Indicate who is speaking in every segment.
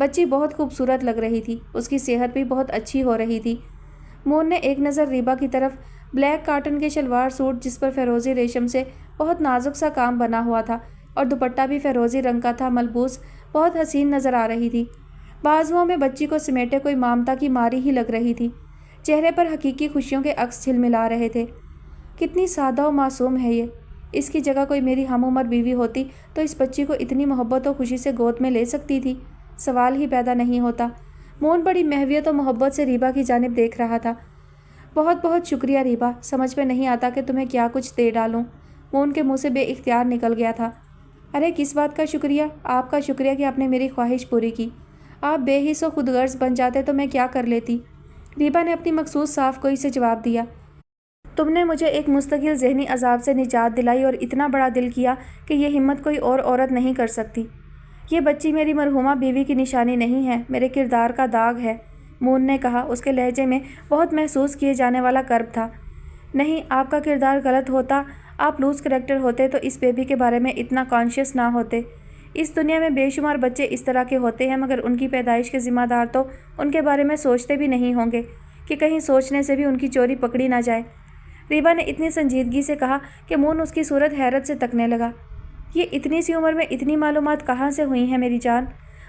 Speaker 1: بچی بہت خوبصورت لگ رہی تھی، اس کی صحت بھی بہت اچھی ہو رہی تھی۔ مون نے ایک نظر ریبا کی طرف، بلیک کاٹن کے شلوار سوٹ جس پر فیروزی ریشم سے بہت نازک سا کام بنا ہوا تھا اور دوپٹہ بھی فیروزی رنگ کا تھا، ملبوس بہت حسین نظر آ رہی تھی۔ بازوؤں میں بچی کو سمیٹے کوئی مامتا کی ماری ہی لگ رہی تھی، چہرے پر حقیقی خوشیوں کے عکس جھلملا رہے تھے۔ کتنی سادہ و معصوم ہے یہ، اس کی جگہ کوئی میری ہم عمر بیوی ہوتی تو اس بچی کو اتنی محبت و خوشی سے گود میں لے سکتی تھی، سوال ہی پیدا نہیں ہوتا۔ مون بڑی محویت و محبت سے ریبا کی جانب دیکھ رہا تھا۔ بہت بہت شکریہ ریبا، سمجھ میں نہیں آتا کہ تمہیں کیا کچھ دے ڈالوں، مون کے منہ سے بے اختیار نکل گیا تھا۔ ارے کس بات کا شکریہ؟ آپ کا شکریہ کہ آپ نے میری خواہش پوری کی۔ آپ بے حس و خود غرض بن جاتے تو میں کیا کر لیتی؟ ریبا نے اپنی مخصوص صاف گوئی سے جواب دیا۔ تم نے مجھے ایک مستقل ذہنی عذاب سے نجات دلائی اور اتنا بڑا دل کیا کہ یہ ہمت کوئی اور عورت نہیں کر سکتی۔ یہ بچی میری مرحومہ بیوی کی نشانی نہیں ہے، میرے کردار کا داغ ہے، مون نے کہا۔ اس کے لہجے میں بہت محسوس کیے جانے والا کرب تھا۔ نہیں، آپ کا کردار غلط ہوتا، آپ لوز کریکٹر ہوتے تو اس بیبی کے بارے میں اتنا کانشیس نہ ہوتے۔ اس دنیا میں بے شمار بچے اس طرح کے ہوتے ہیں، مگر ان کی پیدائش کے ذمہ دار تو ان کے بارے میں سوچتے بھی نہیں ہوں گے کہ کہیں سوچنے سے بھی ان کی چوری پکڑی نہ جائے۔ ریبا نے اتنی سنجیدگی سے کہا کہ مون اس کی صورت حیرت سے تکنے لگا۔ یہ اتنی سی عمر میں اتنی معلومات کہاں سے ہوئی ہیں میری جان؟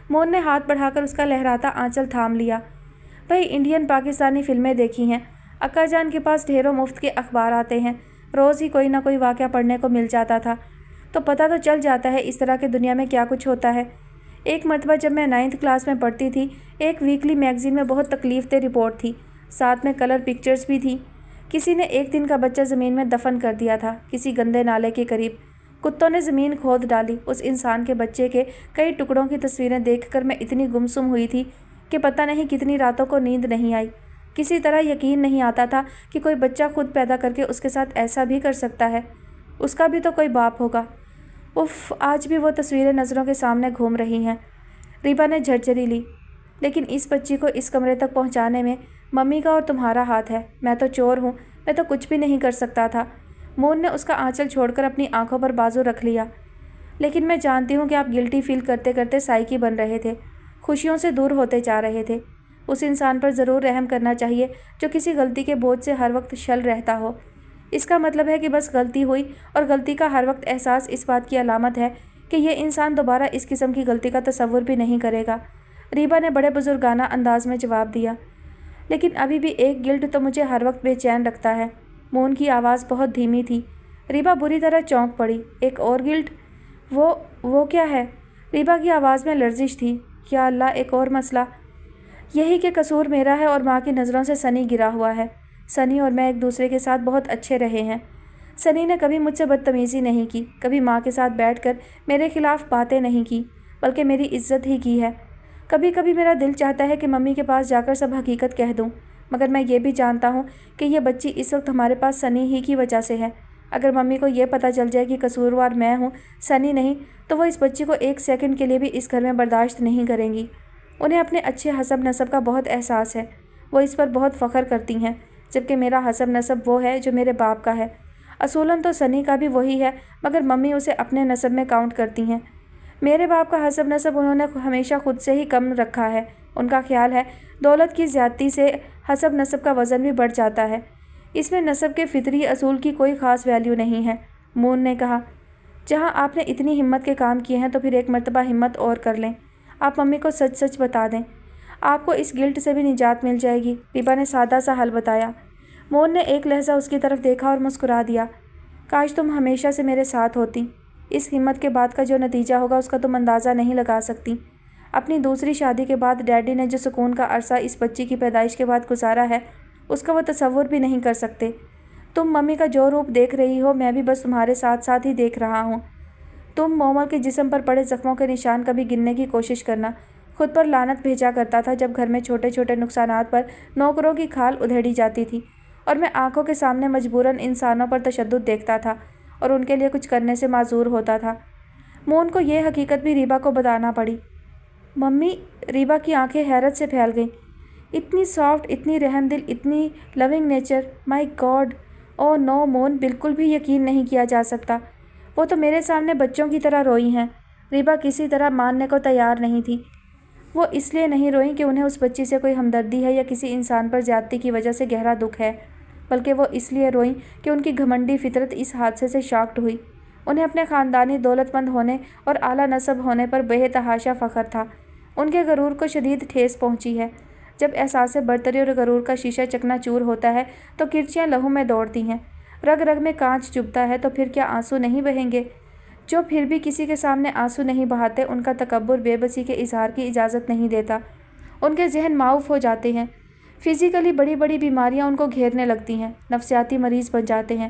Speaker 1: مون نے ہاتھ بڑھا کر اس کا لہراتا آنچل تھام لیا۔ بھئی انڈین پاکستانی فلمیں دیکھی ہیں، اکا جان کے پاس ڈھیروں مفت کے اخبار آتے ہیں، روز ہی کوئی نہ کوئی واقعہ پڑھنے کو مل جاتا تھا، تو پتہ تو چل جاتا ہے اس طرح کے دنیا میں کیا کچھ ہوتا ہے۔ ایک مرتبہ جب میں 9th کلاس میں پڑھتی تھی، ایک ویکلی میگزین میں بہت تکلیف دہ رپورٹ تھی، ساتھ میں کلر پکچرز بھی تھی۔ کسی نے ایک دن کا بچہ زمین میں دفن کر دیا تھا، کسی گندے نالے کے قریب۔ کتوں نے زمین کھود ڈالی۔ اس انسان کے بچے کے کئی ٹکڑوں کی تصویریں دیکھ کر میں اتنی گمسم ہوئی تھی کہ پتہ نہیں کتنی راتوں کو نیند نہیں آئی۔ کسی طرح یقین نہیں آتا تھا کہ کوئی بچہ خود پیدا کر کے اس کے ساتھ ایسا بھی کر سکتا ہے۔ اس کا بھی تو کوئی باپ ہوگا۔ اف، آج بھی وہ تصویریں نظروں کے سامنے گھوم رہی ہیں۔ ریبا نے جھرجھری لی۔ لیکن اس بچی کو اس کمرے تک پہنچانے میں ممی کا اور تمہارا ہاتھ ہے۔ میں تو چور ہوں، میں تو کچھ بھی نہیں کر سکتا تھا۔ مون نے اس کا آنچل چھوڑ کر اپنی آنکھوں پر بازو رکھ لیا۔ لیکن میں جانتی ہوں کہ آپ گلٹی فیل کرتے کرتے سائیکی بن رہے تھے، خوشیوں سے دور ہوتے جا رہے تھے۔ اس انسان پر ضرور رحم کرنا چاہیے جو کسی غلطی کے بوجھ سے ہر وقت شل رہتا ہو۔ اس کا مطلب ہے کہ بس غلطی ہوئی، اور غلطی کا ہر وقت احساس اس بات کی علامت ہے کہ یہ انسان دوبارہ اس قسم کی غلطی کا تصور بھی نہیں کرے گا۔ ریبا نے بڑے بزرگانہ انداز میں جواب دیا۔ لیکن ابھی بھی ایک گلٹ تو مجھے ہر وقت بے چین رکھتا ہے۔ مون کی آواز بہت دھیمی تھی۔ ریبا بری طرح چونک پڑی۔ ایک اور گلٹ؟ وہ کیا ہے؟ ریبا کی آواز میں لرزش تھی۔ یا اللہ، ایک اور مسئلہ؟ یہی کہ قصور میرا ہے اور ماں کی نظروں سے سنی گرا ہوا ہے۔ سنی اور میں ایک دوسرے کے ساتھ بہت اچھے رہے ہیں۔ سنی نے کبھی مجھ سے بدتمیزی نہیں کی، کبھی ماں کے ساتھ بیٹھ کر میرے خلاف باتیں نہیں کی، بلکہ میری عزت ہی کی ہے۔ کبھی کبھی میرا دل چاہتا ہے کہ ممی کے پاس جا کر سب حقیقت کہہ دوں، مگر میں یہ بھی جانتا ہوں کہ یہ بچی اس وقت ہمارے پاس سنی ہی کی وجہ سے ہے۔ اگر ممی کو یہ پتہ چل جائے کہ قصوروار میں ہوں، سنی نہیں، تو وہ اس بچی کو ایک سیکنڈ کے لیے بھی اس گھر میں برداشت نہیں کریں گی۔ انہیں اپنے اچھے حسب نسب کا بہت احساس ہے، وہ اس پر بہت فخر کرتی ہیں، جبکہ میرا حسب نسب وہ ہے جو میرے باپ کا ہے۔ اصولاً تو سنی کا بھی وہی ہے، مگر ممی اسے اپنے نسب میں کاؤنٹ کرتی ہیں۔ میرے باپ کا حسب نسب انہوں نے ہمیشہ خود سے ہی کم رکھا ہے۔ ان کا خیال ہے دولت کی زیادتی سے حسب نسب کا وزن بھی بڑھ جاتا ہے، اس میں نسب کے فطری اصول کی کوئی خاص ویلیو نہیں ہے۔ مون نے کہا، جہاں آپ نے اتنی ہمت کے کام کیے ہیں تو پھر ایک مرتبہ ہمت اور کر لیں، آپ ممی کو سچ سچ بتا دیں، آپ کو اس گلٹ سے بھی نجات مل جائے گی۔ ریبا نے سادہ سا حل بتایا۔ مون نے ایک لحظہ اس کی طرف دیکھا اور مسکرا دیا۔ کاش تم ہمیشہ سے میرے ساتھ ہوتی۔ اس ہمت کے بعد کا جو نتیجہ ہوگا اس کا تم اندازہ نہیں لگا سکتی۔ اپنی دوسری شادی کے بعد ڈیڈی نے جو سکون کا عرصہ اس بچی کی پیدائش کے بعد گزارا ہے، اس کا وہ تصور بھی نہیں کر سکتے۔ تم ممی کا جو روپ دیکھ رہی ہو، میں بھی بس تمہارے ساتھ ساتھ ہی دیکھ رہا ہوں۔ تم مومل کے جسم پر پڑے زخموں کے نشان کبھی گننے کی کوشش کرنا۔ خود پر لعنت بھیجا کرتا تھا جب گھر میں چھوٹے چھوٹے نقصانات پر نوکروں کی کھال ادھیڑی جاتی تھی، اور میں آنکھوں کے سامنے مجبوراً انسانوں پر تشدد دیکھتا تھا اور ان کے لیے کچھ کرنے سے معذور ہوتا تھا۔ مون کو یہ حقیقت بھی ریبا کو بتانا پڑی۔ ممی، ریبا کی آنکھیں حیرت سے پھیل گئیں۔ اتنی سافٹ، اتنی رحم دل، اتنی لونگ نیچر، مائی گاڈ! او نو مون، بالکل بھی یقین نہیں کیا جا سکتا۔ وہ تو میرے سامنے بچوں کی طرح روئی ہیں۔ ریبا کسی طرح ماننے کو تیار نہیں تھی۔ وہ اس لیے نہیں روئیں کہ انہیں اس بچی سے کوئی ہمدردی ہے یا کسی انسان پر زیادتی کی وجہ سے گہرا دکھ ہے، بلکہ وہ اس لیے روئیں کہ ان کی گھمنڈی فطرت اس حادثے سے شاکڈ ہوئی۔ انہیں اپنے خاندانی دولت مند ہونے اور اعلیٰ نسب ہونے پر بے تحاشا فخر تھا۔ ان کے غرور کو شدید ٹھیس پہنچی ہے۔ جب احساس برتری اور غرور کا شیشہ چکنا چور ہوتا ہے تو کرچیاں لہو میں دوڑتی ہیں، رگ رگ میں کانچ چبھتا ہے، تو پھر کیا آنسو نہیں بہیں گے؟ جو پھر بھی کسی کے سامنے آنسو نہیں بہاتے، ان کا تکبر بے بسی کے اظہار کی اجازت نہیں دیتا۔ ان کے ذہن معاف ہو جاتے ہیں، فزیکلی بڑی بڑی بیماریاں ان کو گھیرنے لگتی ہیں، نفسیاتی مریض بن جاتے ہیں،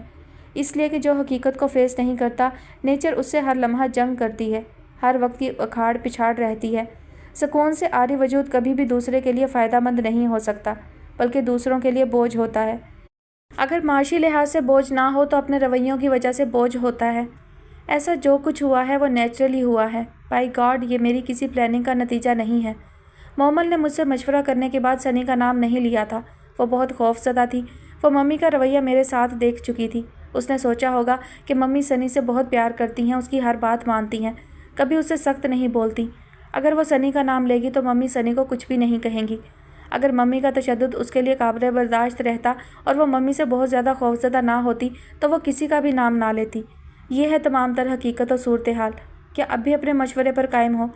Speaker 1: اس لیے کہ جو حقیقت کو فیس نہیں کرتا، نیچر اس سے ہر لمحہ جنگ کرتی ہے، ہر وقت کی اکھاڑ پچھاڑ رہتی ہے۔ سکون سے عاری وجود کبھی بھی دوسرے کے لیے فائدہ مند نہیں ہو سکتا، بلکہ دوسروں کے لیے بوجھ ہوتا ہے۔ اگر معاشی لحاظ سے بوجھ نہ ہو تو اپنے رویوں کی وجہ سے بوجھ ہوتا ہے۔ ایسا جو کچھ ہوا ہے وہ نیچرلی ہوا ہے۔ بائی گاڈ، یہ میری کسی پلاننگ کا نتیجہ نہیں ہے۔ مومل نے مجھ سے مشورہ کرنے کے بعد سنی کا نام نہیں لیا تھا۔ وہ بہت خوف زدہ تھی۔ وہ ممی کا رویہ میرے ساتھ دیکھ چکی تھی۔ اس نے سوچا ہوگا کہ ممی سنی سے بہت پیار کرتی ہیں، اس کی ہر بات مانتی ہیں، کبھی اسے سخت نہیں بولتی۔ اگر وہ سنی کا نام لے گی تو ممی سنی کو کچھ بھی نہیں کہیں گی۔ اگر ممی کا تشدد اس کے لیے قابل برداشت رہتا اور وہ ممی سے بہت زیادہ خوفزدہ نہ ہوتی تو وہ کسی کا بھی نام نہ لیتی۔ یہ ہے تمام تر حقیقت و صورتحال۔ کیا اب بھی اپنے مشورے پر قائم ہو؟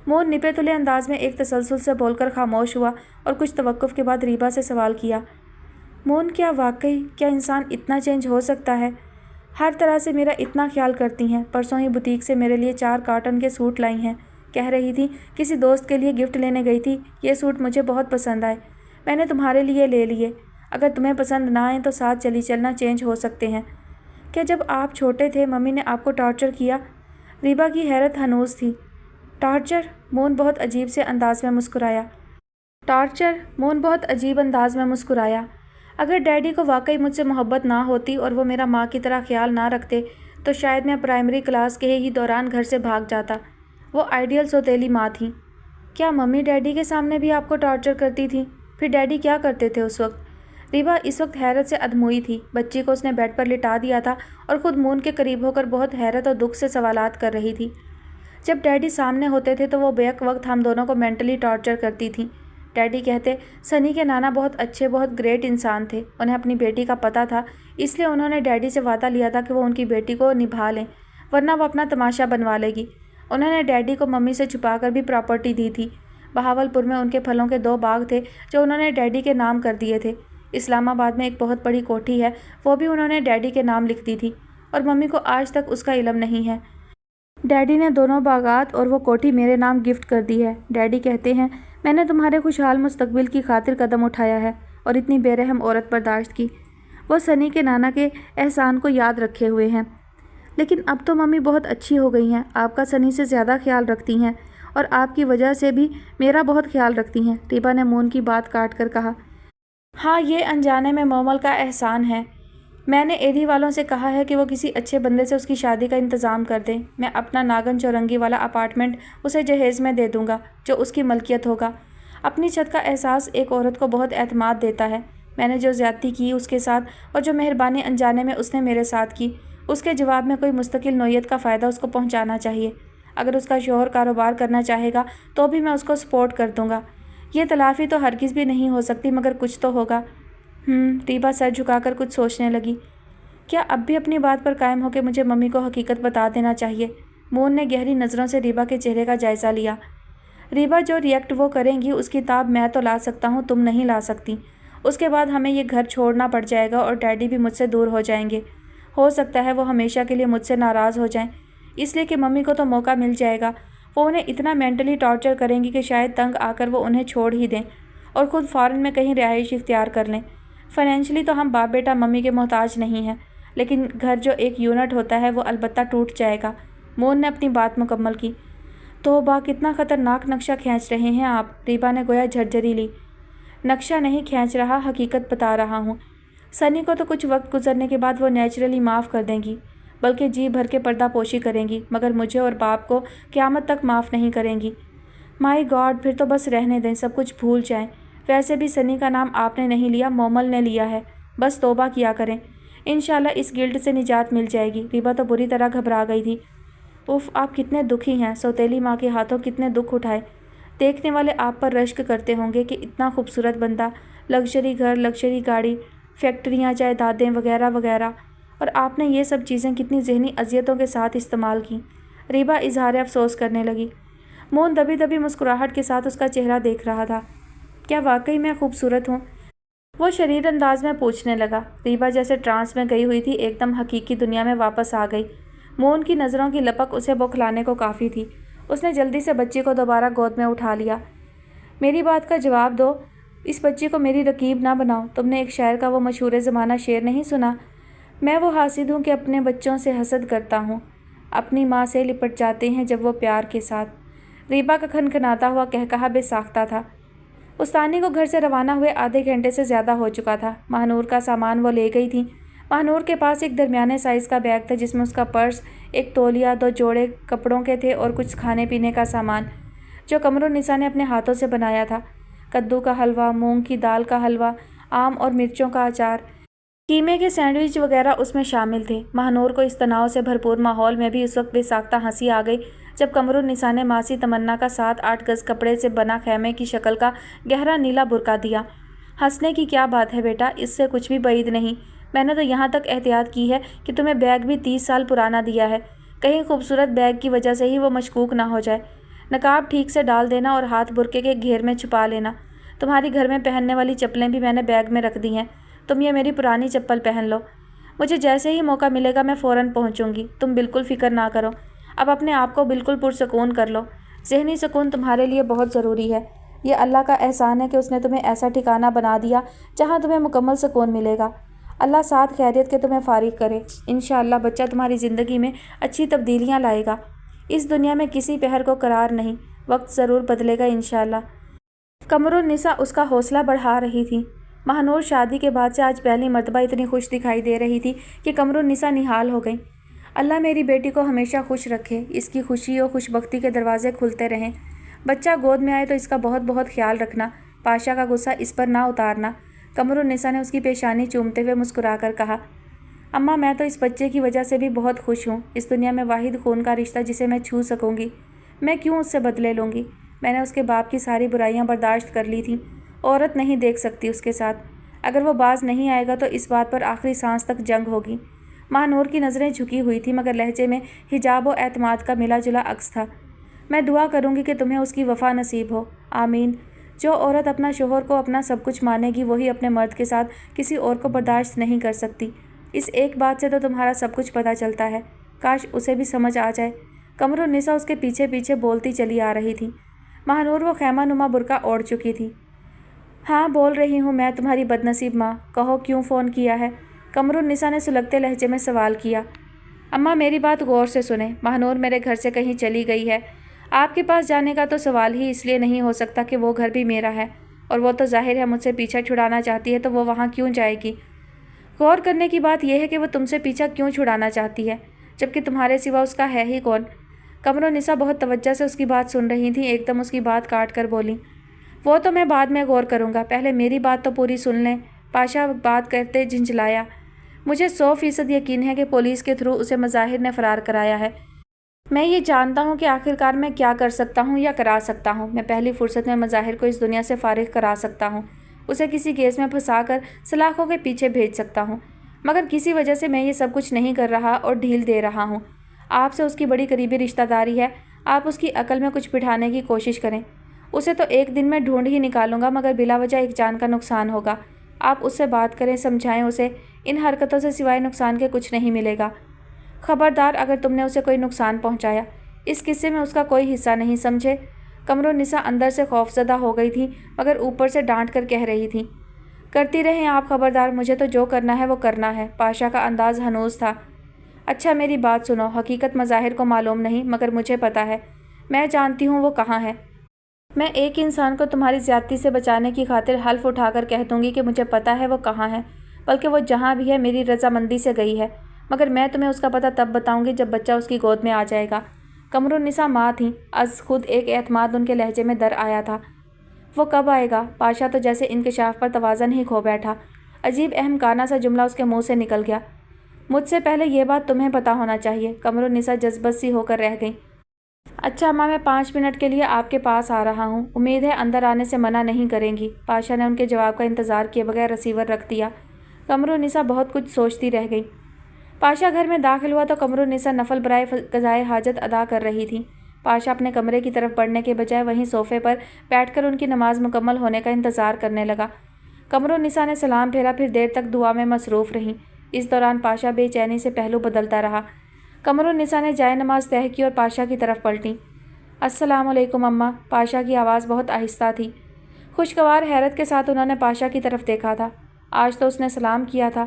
Speaker 1: مون نپے تلے انداز میں ایک تسلسل سے بول کر خاموش ہوا اور کچھ توقف کے بعد ریبا سے سوال کیا، مون، کیا واقعی کیا انسان اتنا چینج ہو سکتا ہے؟ ہر طرح سے میرا اتنا خیال کرتی ہیں، پرسوں ہی بوتیک سے میرے لیے 4 کارٹن کے سوٹ لائی ہیں، کہہ رہی تھی کسی دوست کے لیے گفٹ لینے گئی تھی، یہ سوٹ مجھے بہت پسند آئے، میں نے تمہارے لیے لے لیے، اگر تمہیں پسند نہ آئیں تو ساتھ چلی چلنا، چینج ہو سکتے ہیں۔ کیا جب آپ چھوٹے تھے ممی نے آپ کو ٹارچر کیا؟ ریبا کی حیرت ہنوز تھی۔ ٹارچر؟ مون بہت عجیب سے انداز میں مسکرایا۔ ٹارچر؟ مون بہت عجیب انداز میں مسکرایا۔ اگر ڈیڈی کو واقعی مجھ سے محبت نہ ہوتی اور وہ میرا ماں کی طرح خیال نہ رکھتے تو شاید میں پرائمری کلاس کے ہی دوران گھر سے بھاگ جاتا۔ وہ آئیڈیل سوتیلی ماں تھیں۔ کیا ممی ڈیڈی کے سامنے بھی آپ کو ٹارچر کرتی تھی؟ پھر ڈیڈی کیا کرتے تھے اس وقت؟ ریبا اس وقت حیرت سے ادموئی تھی۔ بچی کو اس نے بیڈ پر لٹا دیا تھا اور خود مون کے قریب ہو کر بہت حیرت اور دکھ سے سوالات کر رہی تھی۔ جب ڈیڈی سامنے ہوتے تھے تو وہ بیک وقت ہم دونوں کو مینٹلی ٹارچر کرتی تھیں۔ ڈیڈی کہتے سنی کے نانا بہت اچھے، بہت گریٹ انسان تھے، انہیں اپنی بیٹی کا پتہ تھا، اس لیے انہوں نے ڈیڈی سے وعدہ لیا تھا کہ وہ ان کی بیٹی کو نبھا لیں، ورنہ وہ اپنا تماشا بنوا لے گی۔ انہوں نے ڈیڈی کو ممی سے چھپا کر بھی پراپرٹی دی تھی۔ بہاول پور میں ان کے پھلوں کے 2 باغ تھے جو انہوں نے ڈیڈی کے نام کر دیے تھے۔ اسلام آباد میں ایک بہت بڑی کوٹھی ہے، وہ بھی انہوں نے ڈیڈی کے نام لکھ دی تھی، اور ممی کو آج تک اس کا علم نہیں ہے۔ ڈیڈی نے دونوں باغات اور وہ کوٹھی میرے نام گفٹ کر دی ہے۔ ڈیڈی کہتے ہیں میں نے تمہارے خوشحال مستقبل کی خاطر قدم اٹھایا ہے اور اتنی بے رحم عورت برداشت کی۔ وہ سنی کے نانا کے احسان کو یاد رکھے ہوئے ہیں۔ لیکن اب تو ممی بہت اچھی ہو گئی ہیں، آپ کا سنی سے زیادہ خیال رکھتی ہیں اور آپ کی وجہ سے بھی میرا بہت خیال رکھتی ہیں۔ ریبا نے مون کی بات کاٹ کر کہا، ہاں یہ انجانے میں مومل کا احسان ہے۔ میں نے ایدھی والوں سے کہا ہے کہ وہ کسی اچھے بندے سے اس کی شادی کا انتظام کر دیں۔ میں اپنا ناگن چورنگی والا اپارٹمنٹ اسے جہیز میں دے دوں گا جو اس کی ملکیت ہوگا۔ اپنی چھت کا احساس ایک عورت کو بہت اعتماد دیتا ہے۔ میں نے جو زیادتی کی اس کے ساتھ اور جو مہربانی انجانے میں اس نے میرے ساتھ کی، اس کے جواب میں کوئی مستقل نوعیت کا فائدہ اس کو پہنچانا چاہیے۔ اگر اس کا شوہر کاروبار کرنا چاہے گا تو بھی میں اس کو سپورٹ کر دوں گا۔ یہ تلافی تو ہرگز بھی نہیں ہو سکتی مگر کچھ تو ہوگا۔ ریبا سر جھکا کر کچھ سوچنے لگی۔ کیا اب بھی اپنی بات پر قائم ہو کہ مجھے ممی کو حقیقت بتا دینا چاہیے؟ مون نے گہری نظروں سے ریبا کے چہرے کا جائزہ لیا۔ ریبا جو ریئیکٹ وہ کریں گی اس کی تاب میں تو لا سکتا ہوں، تم نہیں لا سکتی۔ اس کے بعد ہمیں یہ گھر چھوڑنا پڑ جائے گا اور ڈیڈی بھی مجھ سے دور ہو جائیں گے۔ ہو سکتا ہے وہ ہمیشہ کے لیے مجھ سے ناراض ہو جائیں، اس لیے کہ ممی کو تو موقع مل جائے گا۔ وہ انہیں اتنا مینٹلی ٹارچر کریں گی کہ شاید تنگ آ کر وہ انہیں چھوڑ ہی دیں اور خود فارن میں کہیں رہائش اختیار کر لیں۔ فائنینشلی تو ہم باپ بیٹا ممی کے محتاج نہیں ہیں، لیکن گھر جو ایک یونٹ ہوتا ہے وہ البتہ ٹوٹ جائے گا۔ مون نے اپنی بات مکمل کی۔ توبہ، کتنا خطرناک نقشہ کھینچ رہے ہیں آپ، ریبا نے گویا جھرجھری لی۔ نقشہ نہیں کھینچ رہا، حقیقت بتا رہا ہوں۔ سنی کو تو کچھ وقت گزرنے کے بعد وہ نیچرلی معاف کر دیں گی، بلکہ جی بھر کے پردہ پوشی کریں گی، مگر مجھے اور باپ کو قیامت تک معاف نہیں کریں گی۔ مائی گاڈ، پھر تو بس رہنے دیں، سب کچھ بھول جائیں۔ ویسے بھی سنی کا نام آپ نے نہیں لیا، مومل نے لیا ہے، بس توبہ کیا کریں، انشاءاللہ اس گلٹ سے نجات مل جائے گی۔ ریبا تو بری طرح گھبرا گئی تھی۔ اف، آپ کتنے دکھی ہیں، سوتیلی ماں کے ہاتھوں کتنے دکھ اٹھائے۔ دیکھنے والے آپ پر رشک کرتے ہوں گے کہ اتنا خوبصورت بندہ، لگژری گھر، لگژری گاڑی، فیکٹریاں، جائیدادیں وغیرہ وغیرہ، اور آپ نے یہ سب چیزیں کتنی ذہنی اذیتوں کے ساتھ استعمال کیں۔ ریبا اظہار افسوس کرنے لگی۔ مون دبی دبی مسکراہٹ کے ساتھ اس کا چہرہ دیکھ رہا تھا۔ کیا واقعی میں خوبصورت ہوں؟ وہ شریر انداز میں پوچھنے لگا۔ ریبا جیسے ٹرانس میں گئی ہوئی تھی، ایک دم حقیقی دنیا میں واپس آ گئی۔ مون کی نظروں کی لپک اسے بوکھلانے کو کافی تھی۔ اس نے جلدی سے بچی کو دوبارہ گود میں اٹھا لیا۔ میری بات کا جواب دو، اس بچی کو میری رقیب نہ بناؤ۔ تم نے ایک شاعر کا وہ مشہور زمانہ شعر نہیں سنا؟ میں وہ حاسد ہوں کہ اپنے بچوں سے حسد کرتا ہوں، اپنی ماں سے لپٹ جاتے ہیں جب وہ پیار کے ساتھ۔ ریبا کا کھنکھناتا ہوا قہقہا بے ساختہ تھا۔ استانی کو گھر سے روانہ ہوئے آدھے گھنٹے سے زیادہ ہو چکا تھا۔ ماہنور کا سامان وہ لے گئی تھی۔ ماہنور کے پاس ایک درمیانے سائز کا بیگ تھا جس میں اس کا پرس، ایک تولیہ، 2 جوڑے کپڑوں کے تھے اور کچھ کھانے پینے کا سامان جو قمرالنساء نے اپنے ہاتھوں سے بنایا تھا۔ کدو کا حلوہ، مونگ کی دال کا حلوہ، آم اور مرچوں کا اچار، قیمے کے سینڈوچ وغیرہ اس میں شامل تھے۔ ماہنور کو اس تناؤ سے بھرپور ماحول میں بھی اس وقت بے ساختہ ہنسی آ گئی جب قمرالنساء نے ماسی تمنا کا 7-8 گز کپڑے سے بنا خیمے کی شکل کا گہرا نیلا برقع دیا۔ ہنسنے کی کیا بات ہے بیٹا، اس سے کچھ بھی بعید نہیں۔ میں نے تو یہاں تک احتیاط کی ہے کہ تمہیں بیگ بھی 30 سال پرانا دیا ہے، کہیں خوبصورت بیگ کی وجہ سے ہی وہ مشکوک نہ ہو جائے۔ نقاب ٹھیک سے ڈال دینا اور ہاتھ برقعے کے گھیر میں چھپا لینا۔ تمہاری گھر میں پہننے والی چپلیں بھی میں نے بیگ میں رکھ دی ہیں، تم یہ میری پرانی چپل پہن لو۔ مجھے جیسے ہی موقع ملے گا میں فوراً پہنچوں گی، تم بالکل فکر نہ کرو۔ اب اپنے آپ کو بالکل پرسکون کر لو، ذہنی سکون تمہارے لیے بہت ضروری ہے۔ یہ اللہ کا احسان ہے کہ اس نے تمہیں ایسا ٹھکانہ بنا دیا جہاں تمہیں مکمل سکون ملے گا۔ اللہ ساتھ خیریت کے تمہیں فارغ کرے۔ انشاءاللہ بچہ تمہاری زندگی میں اچھی تبدیلیاں لائے گا۔ اس دنیا میں کسی پہر کو قرار نہیں، وقت ضرور بدلے گا انشاءاللہ۔ قمرالنساء اس کا حوصلہ بڑھا رہی تھی۔ ماہنور شادی کے بعد سے آج پہلی مرتبہ اتنی خوش دکھائی دے رہی تھی کہ قمرالنساء نہال ہو گئیں۔ اللہ میری بیٹی کو ہمیشہ خوش رکھے، اس کی خوشی اور خوش بختی کے دروازے کھلتے رہیں۔ بچہ گود میں آئے تو اس کا بہت بہت خیال رکھنا، پاشا کا غصہ اس پر نہ اتارنا۔ قمرالنساء نے اس کی پیشانی چومتے ہوئے مسکرا کر کہا، اماں میں تو اس بچے کی وجہ سے بھی بہت خوش ہوں۔ اس دنیا میں واحد خون کا رشتہ جسے میں چھو سکوں گی، میں کیوں اس سے بدلے لوں گی؟ میں نے اس کے باپ کی ساری برائیاں برداشت کر لی تھیں، عورت نہیں دیکھ سکتی اس کے ساتھ۔ اگر وہ باز نہیں آئے گا تو اس بات پر آخری سانس تک جنگ ہوگی۔ ماہنور کی نظریں جھکی ہوئی تھیں مگر لہجے میں حجاب و اعتماد کا ملا جلا عکس تھا۔ میں دعا کروں گی کہ تمہیں اس کی وفا نصیب ہو، آمین۔ جو عورت اپنا شوہر کو اپنا سب کچھ مانے گی وہی اپنے مرد کے ساتھ کسی اور کو برداشت نہیں کر سکتی۔ اس ایک بات سے تو تمہارا سب کچھ پتہ چلتا ہے، کاش اسے بھی سمجھ آ جائے۔ قمرالنساء اس کے پیچھے پیچھے بولتی چلی آ رہی تھی۔ ماہنور وہ خیمہ نما برقع اوڑھ چکی تھی۔ ہاں بول رہی ہوں میں، تمہاری بدنصیب ماں، کہو کیوں فون کیا ہے؟ قمرالنساء نے سلگتے لہجے میں سوال کیا۔ اماں میری بات غور سے سنیں، ماہنور میرے گھر سے کہیں چلی گئی ہے۔ آپ کے پاس جانے کا تو سوال ہی اس لیے نہیں ہو سکتا کہ وہ گھر بھی میرا ہے، اور وہ تو ظاہر ہے مجھ سے پیچھا چھڑانا چاہتی ہے تو وہ وہاں کیوں جائے گی؟ غور کرنے کی بات یہ ہے کہ وہ تم سے پیچھا کیوں چھڑانا چاہتی ہے، جبکہ تمہارے سوا اس کا ہے ہی کون؟ قمرالنساء بہت توجہ سے اس کی بات سن رہی تھیں، ایک دم اس کی بات کاٹ کر بولی، وہ تو میں بعد میں غور کروں گا، پہلے میری بات تو پوری سن لیں۔ پاشا بات کرتے جھنجھلایا، مجھے 100% یقین ہے کہ پولیس کے تھرو اسے مظاہر نے فرار کرایا ہے۔ میں یہ جانتا ہوں کہ آخرکار میں کیا کر سکتا ہوں یا کرا سکتا ہوں۔ میں پہلی فرصت میں مظاہر کو اس دنیا سے فارغ کرا سکتا ہوں، اسے کسی کیس میں پھنسا کر سلاخوں کے پیچھے بھیج سکتا ہوں، مگر کسی وجہ سے میں یہ سب کچھ نہیں کر رہا اور ڈھیل دے رہا ہوں۔ آپ سے اس کی بڑی قریبی رشتہ داری ہے، آپ اس کی عقل میں کچھ بٹھانے کی کوشش کریں۔ اسے تو ایک دن میں ڈھونڈ ہی نکالوں گا مگر بلا وجہ ایک جان کا نقصان ہوگا۔ آپ اس سے بات کریں، سمجھائیں اسے، ان حرکتوں سے سوائے نقصان کے کچھ نہیں ملے گا۔ خبردار اگر تم نے اسے کوئی نقصان پہنچایا، اس قصے میں اس کا کوئی حصہ نہیں، سمجھے؟ قمرالنساء اندر سے خوفزدہ ہو گئی تھی مگر اوپر سے ڈانٹ کر کہہ رہی تھی، کرتی رہیں آپ خبردار، مجھے تو جو کرنا ہے وہ کرنا ہے۔ پاشا کا انداز ہنوز تھا۔ اچھا میری بات سنو، حقیقت مظاہر کو معلوم نہیں مگر مجھے پتہ ہے، میں جانتی ہوں وہ کہاں ہے۔ میں ایک انسان کو تمہاری زیادتی سے بچانے کی خاطر حلف اٹھا کر کہہ دوں گی کہ مجھے پتہ ہے وہ کہاں ہے، بلکہ وہ جہاں بھی ہے میری رضامندی سے گئی ہے، مگر میں تمہیں اس کا پتہ تب بتاؤں گی جب بچہ اس کی گود میں آ جائے گا۔ قمرالنساء ماں تھیں، از خود ایک اعتماد ان کے لہجے میں در آیا تھا۔ وہ کب آئے گا؟ پاشا تو جیسے انکشاف پر توازن ہی کھو بیٹھا، عجیب احمقانہ سا جملہ اس کے منہ سے نکل گیا۔ مجھ سے پہلے یہ بات تمہیں پتہ ہونا چاہیے۔ قمرالنساء جذبت سی ہو کر رہ گئیں۔ اچھا اماں، میں 5 منٹ کے لیے آپ کے پاس آ رہا ہوں، امید ہے اندر آنے سے منع نہیں کریں گی۔ پاشا نے ان کے جواب کا انتظار کیے بغیر ریسیور رکھ دیا۔ قمر النساء بہت کچھ سوچتی رہ گئی۔ پاشا گھر میں داخل ہوا تو قمر النساء نفل برائے قضائے حاجت ادا کر رہی تھی۔ پاشا اپنے کمرے کی طرف بڑھنے کے بجائے وہیں صوفے پر بیٹھ کر ان کی نماز مکمل ہونے کا انتظار کرنے لگا۔ قمر النساء نے سلام پھیرا، پھر دیر تک دعا میں مصروف رہیں۔ اس دوران پاشا بے چینی سے پہلو بدلتا رہا۔ قمر النساء نے جائے نماز طے کی اور پاشا کی طرف پلٹیں۔ السلام علیکم اماں، پاشا کی آواز بہت آہستہ تھی۔ خوشگوار حیرت کے ساتھ انہوں نے پاشا کی طرف دیکھا تھا۔ آج تو اس نے سلام کیا تھا۔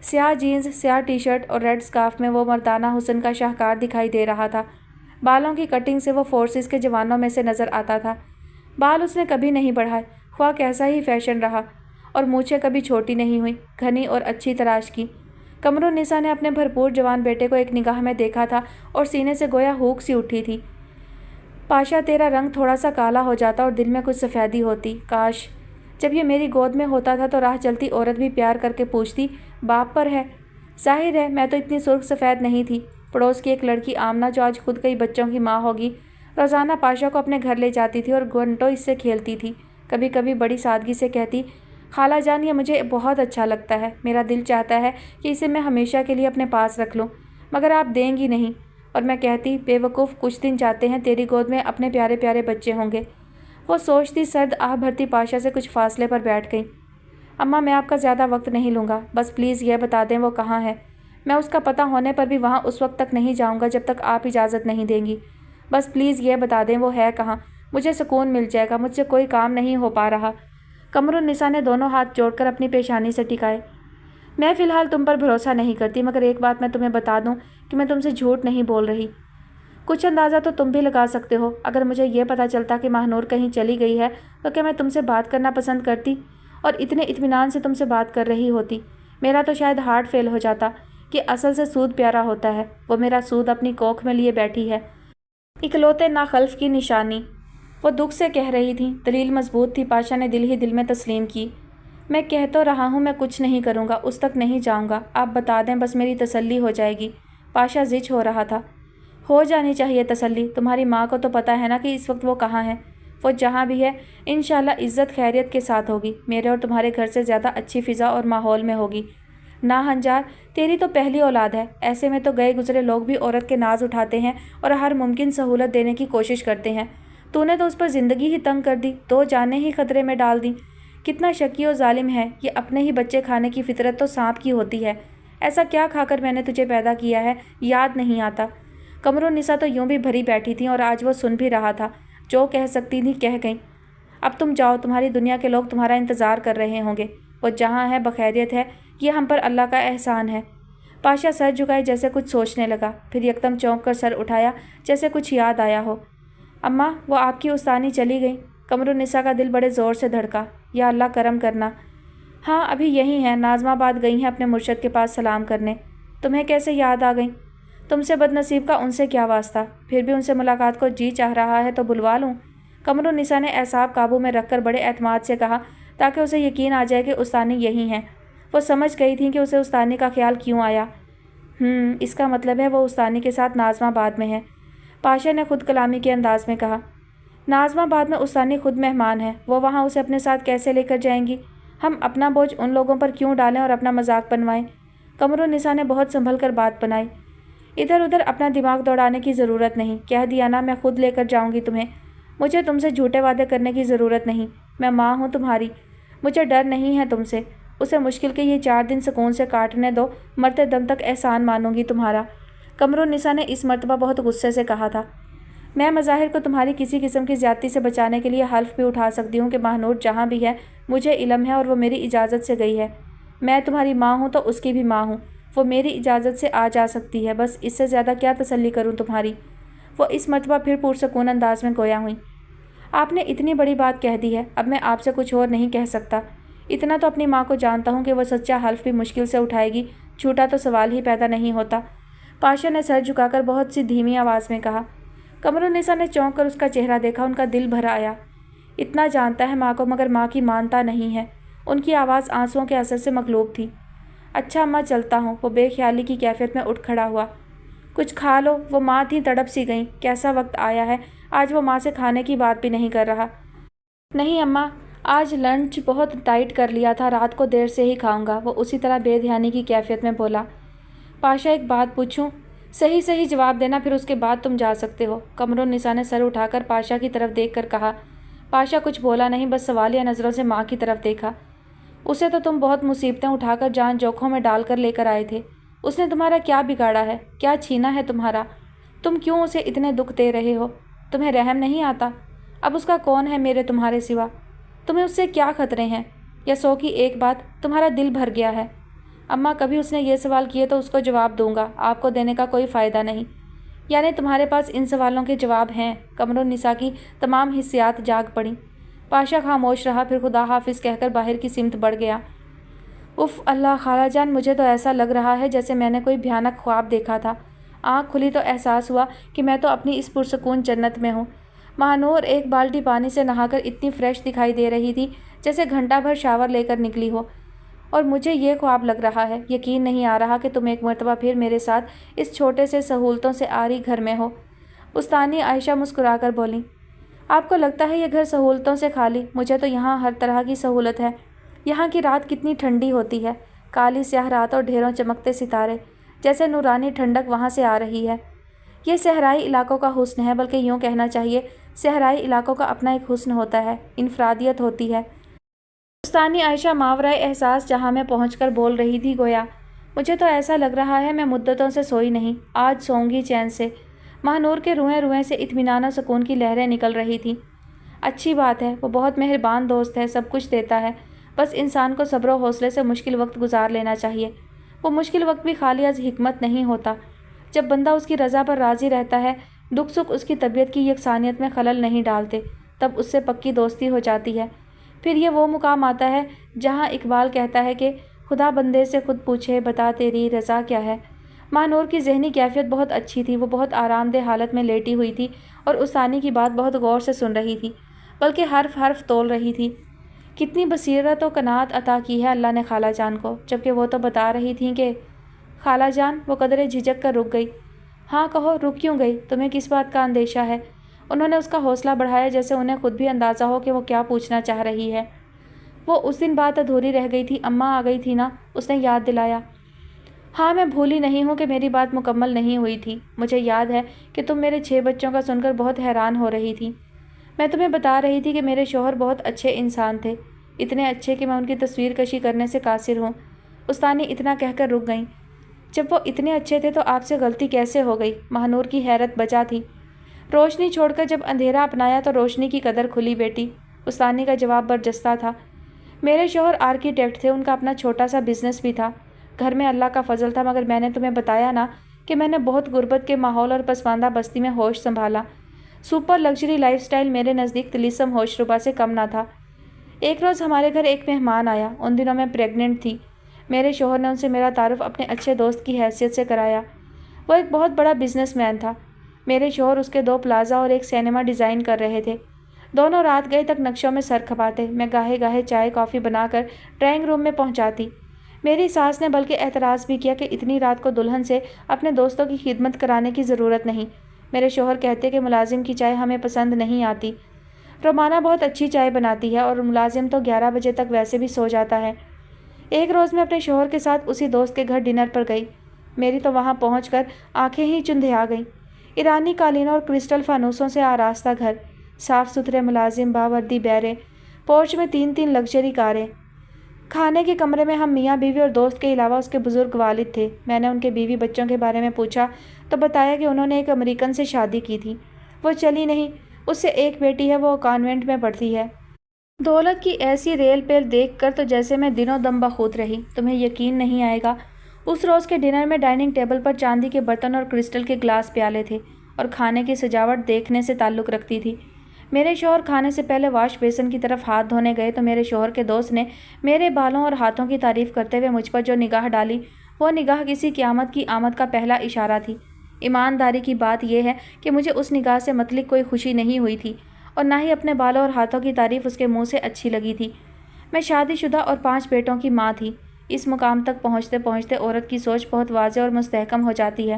Speaker 1: سیاہ جینز، سیاہ ٹی شرٹ اور ریڈ اسکارف میں وہ مردانہ حسن کا شاہکار دکھائی دے رہا تھا۔ بالوں کی کٹنگ سے وہ فورسز کے جوانوں میں سے نظر آتا تھا۔ بال اس نے کبھی نہیں بڑھائے، خواہ کیسا ہی فیشن رہا، اور مونچھیں کبھی چھوٹی نہیں ہوئیں، گھنی اور اچھی تراش کی۔ قمر النساء نے اپنے بھرپور جوان بیٹے کو ایک نگاہ میں دیکھا تھا اور سینے سے گویا ہوک سی اٹھی تھی۔ پاشا، تیرا رنگ تھوڑا سا کالا ہو جاتا اور دل میں کچھ سفیدی ہوتی، کاش جب یہ میری گود میں ہوتا تھا تو راہ چلتی عورت بھی پیار کر کے پوچھتی باپ پر ہے۔ ظاہر ہے میں تو اتنی سرخ سفید نہیں تھی۔ پڑوس کی ایک لڑکی آمنہ، جو آج خود کئی بچوں کی ماں ہوگی، روزانہ پاشا کو اپنے گھر لے جاتی تھی اور گھنٹوں اس سے کھیلتی تھی۔ کبھی کبھی بڑی سادگی سے کہتی، خالہ جان یہ مجھے بہت اچھا لگتا ہے، میرا دل چاہتا ہے کہ اسے میں ہمیشہ کے لیے اپنے پاس رکھ لوں، مگر آپ دیں گی نہیں۔ اور میں کہتی، بے وقوف، کچھ دن چاہتے ہیں تیری گود میں اپنے پیارے پیارے بچے ہوں گے۔ وہ سوچتی سرد آہ بھرتی پاشا سے کچھ فاصلے پر بیٹھ گئی۔ اماں، میں آپ کا زیادہ وقت نہیں لوں گا، بس پلیز یہ بتا دیں وہ کہاں ہے۔ میں اس کا پتہ ہونے پر بھی وہاں اس وقت تک نہیں جاؤں گا جب تک آپ اجازت نہیں دیں گی۔ بس پلیز یہ بتا دیں وہ ہے کہاں، مجھے سکون مل جائے گا، مجھ سے کوئی کام نہیں ہو پا رہا۔ قمر النساء نے دونوں ہاتھ جوڑ کر اپنی پیشانی سے ٹکائے۔ میں فی الحال تم پر بھروسہ نہیں کرتی، مگر ایک بات میں تمہیں بتا دوں کہ میں تم سے جھوٹ نہیں بول رہی۔ کچھ اندازہ تو تم بھی لگا سکتے ہو۔ اگر مجھے یہ پتہ چلتا کہ ماہنور کہیں چلی گئی ہے تو کیا میں تم سے بات کرنا پسند کرتی اور اتنے اطمینان سے تم سے بات کر رہی ہوتی؟ میرا تو شاید ہارٹ فیل ہو جاتا کہ اصل سے سود پیارا ہوتا ہے، وہ میرا سود اپنی کوکھ میں لیے بیٹھی ہے، اکلوتے ناخلف کی نشانی۔ وہ دکھ سے کہہ رہی تھی، دلیل مضبوط تھی۔ پاشا نے دل ہی دل میں تسلیم کی۔ میں کہہ تو رہا ہوں میں کچھ نہیں کروں گا، اس تک نہیں جاؤں گا، آپ بتا دیں بس میری تسلی ہو جائے گی۔ پاشا زج ہو رہا تھا۔ ہو جانی چاہیے تسلی، تمہاری ماں کو تو پتہ ہے نا کہ اس وقت وہ کہاں ہے۔ وہ جہاں بھی ہے انشاءاللہ عزت خیریت کے ساتھ ہوگی، میرے اور تمہارے گھر سے زیادہ اچھی فضا اور ماحول میں ہوگی۔ نا ہنجار، تیری تو پہلی اولاد ہے، ایسے میں تو گئے گزرے لوگ بھی عورت کے ناز اٹھاتے ہیں اور ہر ممکن سہولت دینے کی کوشش کرتے ہیں۔ تو نے تو اس پر زندگی ہی تنگ کر دی، 2 جانیں ہی خطرے میں ڈال دیں۔ کتنا شکی و ظالم ہے یہ، اپنے ہی بچے کھانے کی فطرت تو سانپ کی ہوتی ہے۔ ایسا کیا کھا کر میں نے تجھے پیدا کیا ہے، یاد نہیں آتا؟ قمر النساء تو یوں بھی بھری بیٹھی تھیں اور آج وہ سن بھی رہا تھا، جو کہہ سکتی تھیں کہہ گئیں۔ اب تم جاؤ، تمہاری دنیا کے لوگ تمہارا انتظار کر رہے ہوں گے، وہ جہاں ہے بخیریت ہے، یہ ہم پر اللہ کا احسان ہے۔ پاشا سر جھکائے جیسے کچھ سوچنے لگا، پھر یکدم چونک کر سر اٹھایا جیسے کچھ یاد آیا ہو۔ اماں، وہ آپ کی استانی چلی گئی؟ قمر النساء کا دل بڑے زور سے دھڑکا۔ یا اللہ کرم کرنا۔ ہاں ابھی یہی ہیں، ناظم آباد گئی ہیں اپنے مرشد کے پاس سلام کرنے۔ تمہیں کیسے یاد آ گئیں؟ تم سے بد نصیب کا ان سے کیا واسطہ؟ پھر بھی ان سے ملاقات کو جی چاہ رہا ہے تو بلوا لوں؟ قمر النساء نے اعصاب قابو میں رکھ کر بڑے اعتماد سے کہا تاکہ اسے یقین آ جائے کہ استانی یہی ہیں۔ وہ سمجھ گئی تھیں کہ اسے استانی کا خیال کیوں آیا۔ اس کا مطلب ہے وہ استانی کے ساتھ ناظم آباد میں ہے، پاشا نے خود کلامی کے انداز میں کہا۔ ناظم آباد میں استانی خود مہمان ہے، وہ وہاں اسے اپنے ساتھ کیسے لے کر جائیں گی؟ ہم اپنا بوجھ ان لوگوں پر کیوں ڈالیں اور اپنا مذاق بنوائیں؟ قمر النساء نے بہت سنبھل کر بات بنائی۔ ادھر ادھر اپنا دماغ دوڑانے کی ضرورت نہیں، کہہ دیا نا میں خود لے کر جاؤں گی تمہیں۔ مجھے تم سے جھوٹے وعدے کرنے کی ضرورت نہیں، میں ماں ہوں تمہاری، مجھے ڈر نہیں ہے تم سے۔ اسے مشکل کے یہ 4 دن سکون سے کاٹنے دو، مرتے دم تک احسان مانوں گی تمہارا۔ قمر النساء نے اس مرتبہ بہت غصے سے کہا تھا۔ میں مظاہر کو تمہاری کسی قسم کی زیادتی سے بچانے کے لیے حلف بھی اٹھا سکتی ہوں کہ ماہنور جہاں بھی ہے مجھے علم ہے اور وہ میری اجازت سے گئی ہے۔ میں تمہاری ماں ہوں تو اس کی بھی ماں ہوں، وہ میری اجازت سے آ جا سکتی ہے، بس اس سے زیادہ کیا تسلی کروں تمہاری؟ وہ اس مرتبہ پھر پرسکون انداز میں گویا ہوئیں۔ آپ نے اتنی بڑی بات کہہ دی ہے، اب میں آپ سے کچھ اور نہیں کہہ سکتا۔ اتنا تو اپنی ماں کو جانتا ہوں کہ وہ سچا حلف بھی مشکل سے اٹھائے گی، جھوٹا تو سوال ہی پیدا نہیں ہوتا۔ پاشا نے سر جھکا کر بہت سی دھیمی آواز میں کہا۔ قمر النساء نے چونک کر اس کا چہرہ دیکھا، ان کا دل بھر آیا۔ اتنا جانتا ہے ماں کو، مگر ماں کی مانتا نہیں ہے۔ ان کی آواز آنسوؤں کے اثر سے مغلوب تھی۔ اچھا اماں چلتا ہوں، وہ بے خیالی کی کیفیت میں اٹھ کھڑا ہوا۔ کچھ کھا لو۔ وہ ماں تھی، تڑپ سی گئیں۔ کیسا وقت آیا ہے، آج وہ ماں سے کھانے کی بات بھی نہیں کر رہا۔ نہیں اماں، آج لنچ بہت ٹائٹ کر لیا تھا، رات کو دیر سے ہی کھاؤں گا، وہ اسی طرح بے دھیانی کی کیفیت میں بولا۔ پاشا ایک بات پوچھوں؟ صحیح جواب دینا، پھر اس کے بعد تم جا سکتے ہو۔ قمرالنساء نے سر اٹھا کر پاشا کی طرف دیکھ کر کہا۔ پاشا کچھ بولا نہیں، بس سوالیہ نظروں سے ماں کی طرف دیکھا۔ اسے تو تم بہت مصیبتیں اٹھا کر جان جوکھوں میں ڈال کر لے کر آئے تھے، اس نے تمہارا کیا بگاڑا ہے، کیا چھینا ہے تمہارا؟ تم کیوں اسے اتنے دکھ دے رہے ہو؟ تمہیں رحم نہیں آتا؟ اب اس کا کون ہے میرے تمہارے سوا؟ تمہیں اس سے کیا خطرے ہیں؟ یا سو کی ایک بات، تمہارا دل بھر گیا ہے؟ اماں کبھی اس نے یہ سوال کیے تو اس کو جواب دوں گا، آپ کو دینے کا کوئی فائدہ نہیں۔ یعنی تمہارے پاس ان سوالوں کے جواب ہیں؟ قمرالنساء کی تمام حسیات جاگ پڑیں۔ پاشا خاموش رہا، پھر خدا حافظ کہہ کر باہر کی سمت بڑھ گیا۔ اف اللہ خالہ جان، مجھے تو ایسا لگ رہا ہے جیسے میں نے کوئی بھیانک خواب دیکھا تھا۔ آنکھ کھلی تو احساس ہوا کہ میں تو اپنی اس پرسکون جنت میں ہوں۔ ماہنور ایک بالٹی پانی سے نہا کر اتنی فریش دکھائی دے رہی تھی جیسے گھنٹہ بھر شاور لے کر نکلی ہو، اور مجھے یہ خواب لگ رہا ہے۔ یقین نہیں آ رہا کہ تم ایک مرتبہ پھر میرے ساتھ اس چھوٹے سے سہولتوں سے آری گھر میں ہو۔ استانی عائشہ مسکرا کر بولی۔ آپ کو لگتا ہے یہ گھر سہولتوں سے خالی؟ مجھے تو یہاں ہر طرح کی سہولت ہے۔ یہاں کی رات کتنی ٹھنڈی ہوتی ہے، کالی سیاہ رات اور ڈھیروں چمکتے ستارے، جیسے نورانی ٹھنڈک وہاں سے آ رہی ہے۔ یہ صحرائی علاقوں کا حسن ہے، بلکہ یوں کہنا چاہیے صحرائی علاقوں کا اپنا ایک حسن ہوتا ہے، انفرادیت ہوتی ہے۔ استانی عائشہ ماورائے احساس جہاں میں پہنچ کر بول رہی تھی گویا، مجھے تو ایسا لگ رہا ہے میں مدتوں سے سوئی نہیں، آج سوؤں گی چین سے۔ ماہنور کے روئیں روئیں سے اطمینان و سکون کی لہریں نکل رہی تھیں۔ اچھی بات ہے، وہ بہت مہربان دوست ہے، سب کچھ دیتا ہے، بس انسان کو صبر و حوصلے سے مشکل وقت گزار لینا چاہیے۔ وہ مشکل وقت بھی خالی از حکمت نہیں ہوتا۔ جب بندہ اس کی رضا پر راضی رہتا ہے، دکھ سکھ اس کی طبیعت کی یکسانیت میں خلل نہیں ڈالتے، تب اس سے پکی دوستی ہو جاتی ہے۔ پھر یہ وہ مقام آتا ہے جہاں اقبال کہتا ہے کہ خدا بندے سے خود پوچھے بتا تیری رضا کیا ہے۔ ماہنور کی ذہنی کیفیت بہت اچھی تھی، وہ بہت آرام دہ حالت میں لیٹی ہوئی تھی اور استانی کی بات بہت غور سے سن رہی تھی، بلکہ حرف حرف تول رہی تھی۔ کتنی بصیرت و قناعت عطا کی ہے اللہ نے خالہ جان کو، جبکہ وہ تو بتا رہی تھیں کہ… خالہ جان، وہ قدرے جھجک کر رک گئی۔ ہاں کہو، رک کیوں گئی؟ تمہیں کس بات کا اندیشہ ہے؟ انہوں نے اس کا حوصلہ بڑھایا، جیسے انہیں خود بھی اندازہ ہو کہ وہ کیا پوچھنا چاہ رہی ہے۔ وہ اس دن بات ادھوری رہ گئی تھی، اماں آ گئی تھی نا، اس نے یاد دلایا۔ ہاں میں بھولی نہیں ہوں کہ میری بات مکمل نہیں ہوئی تھی۔ مجھے یاد ہے کہ تم میرے 6 بچوں کا سن کر بہت حیران ہو رہی تھی۔ میں تمہیں بتا رہی تھی کہ میرے شوہر بہت اچھے انسان تھے، اتنے اچھے کہ میں ان کی تصویر کشی کرنے سے قاصر ہوں۔ استانی اتنا کہہ کر رک گئیں۔ جب وہ اتنے اچھے تھے تو آپ سے غلطی کیسے ہو گئی؟ ماہنور کی حیرت بجا تھی۔ روشنی چھوڑ کر جب اندھیرا اپنایا تو روشنی کی قدر کھلی بیٹی، استانی کا جواب برجستہ تھا۔ میرے شوہر آرکیٹیکٹ تھے، ان کا اپنا چھوٹا سا بزنس بھی تھا، گھر میں اللہ کا فضل تھا، مگر میں نے تمہیں بتایا نا کہ میں نے بہت غربت کے ماحول اور پسماندہ بستی میں ہوش سنبھالا۔ سپر لگژری لائف سٹائل میرے نزدیک طلسم ہوش ربا سے کم نہ تھا۔ ایک روز ہمارے گھر ایک مہمان آیا، ان دنوں میں پریگننٹ تھی۔ میرے شوہر نے ان سے میرا تعارف اپنے اچھے دوست کی حیثیت سے کرایا۔ وہ ایک بہت بڑا بزنس مین تھا۔ میرے شوہر اس کے 2 پلازا اور ایک سینما ڈیزائن کر رہے تھے۔ دونوں رات گئے تک نقشوں میں سر کھپاتے، میں گاہے گاہے چائے کافی بنا کر ڈرائنگ روم میں پہنچاتی۔ میری ساس نے بلکہ اعتراض بھی کیا کہ اتنی رات کو دلہن سے اپنے دوستوں کی خدمت کرانے کی ضرورت نہیں۔ میرے شوہر کہتے کہ ملازم کی چائے ہمیں پسند نہیں آتی۔ رومانہ بہت اچھی چائے بناتی ہے اور ملازم تو 11 بجے تک ویسے بھی سو جاتا ہے۔ ایک روز میں اپنے شوہر کے ساتھ اسی دوست کے گھر ڈنر پر گئی۔ میری تو وہاں پہنچ کر آنکھیں ہی چندھیا گئیں۔ ایرانی قالینوں اور کرسٹل فانوسوں سے آراستہ گھر، صاف ستھرے ملازم، باوردی بیرے، پورچ میں 3 لگژری کاریں۔ کھانے کے کمرے میں ہم میاں بیوی اور دوست کے علاوہ اس کے بزرگ والد تھے۔ میں نے ان کے بیوی بچوں کے بارے میں پوچھا تو بتایا کہ انہوں نے ایک امریکن سے شادی کی تھی، وہ چلی نہیں، اس سے ایک بیٹی ہے، وہ کانوینٹ میں پڑھتی ہے۔ دولت کی ایسی ریل پیل دیکھ کر تو جیسے میں دنوں دم بخود رہی۔ تمہیں یقین نہیں آئے گا، اس روز کے ڈنر میں ڈائننگ ٹیبل پر چاندی کے برتن اور کرسٹل کے گلاس پیالے تھے، اور کھانے کی سجاوٹ دیکھنے سے تعلق رکھتی تھی۔ میرے شوہر کھانے سے پہلے واش بیسن کی طرف ہاتھ دھونے گئے تو میرے شوہر کے دوست نے میرے بالوں اور ہاتھوں کی تعریف کرتے ہوئے مجھ پر جو نگاہ ڈالی، وہ نگاہ کسی قیامت کی آمد کا پہلا اشارہ تھی۔ ایمانداری کی بات یہ ہے کہ مجھے اس نگاہ سے متعلق کوئی خوشی نہیں ہوئی تھی، اور نہ ہی اپنے بالوں اور ہاتھوں کی تعریف اس کے منہ سے اچھی لگی تھی۔ میں شادی شدہ اور 5 بیٹوں کی ماں تھی۔ اس مقام تک پہنچتے پہنچتے عورت کی سوچ بہت واضح اور مستحکم ہو جاتی ہے۔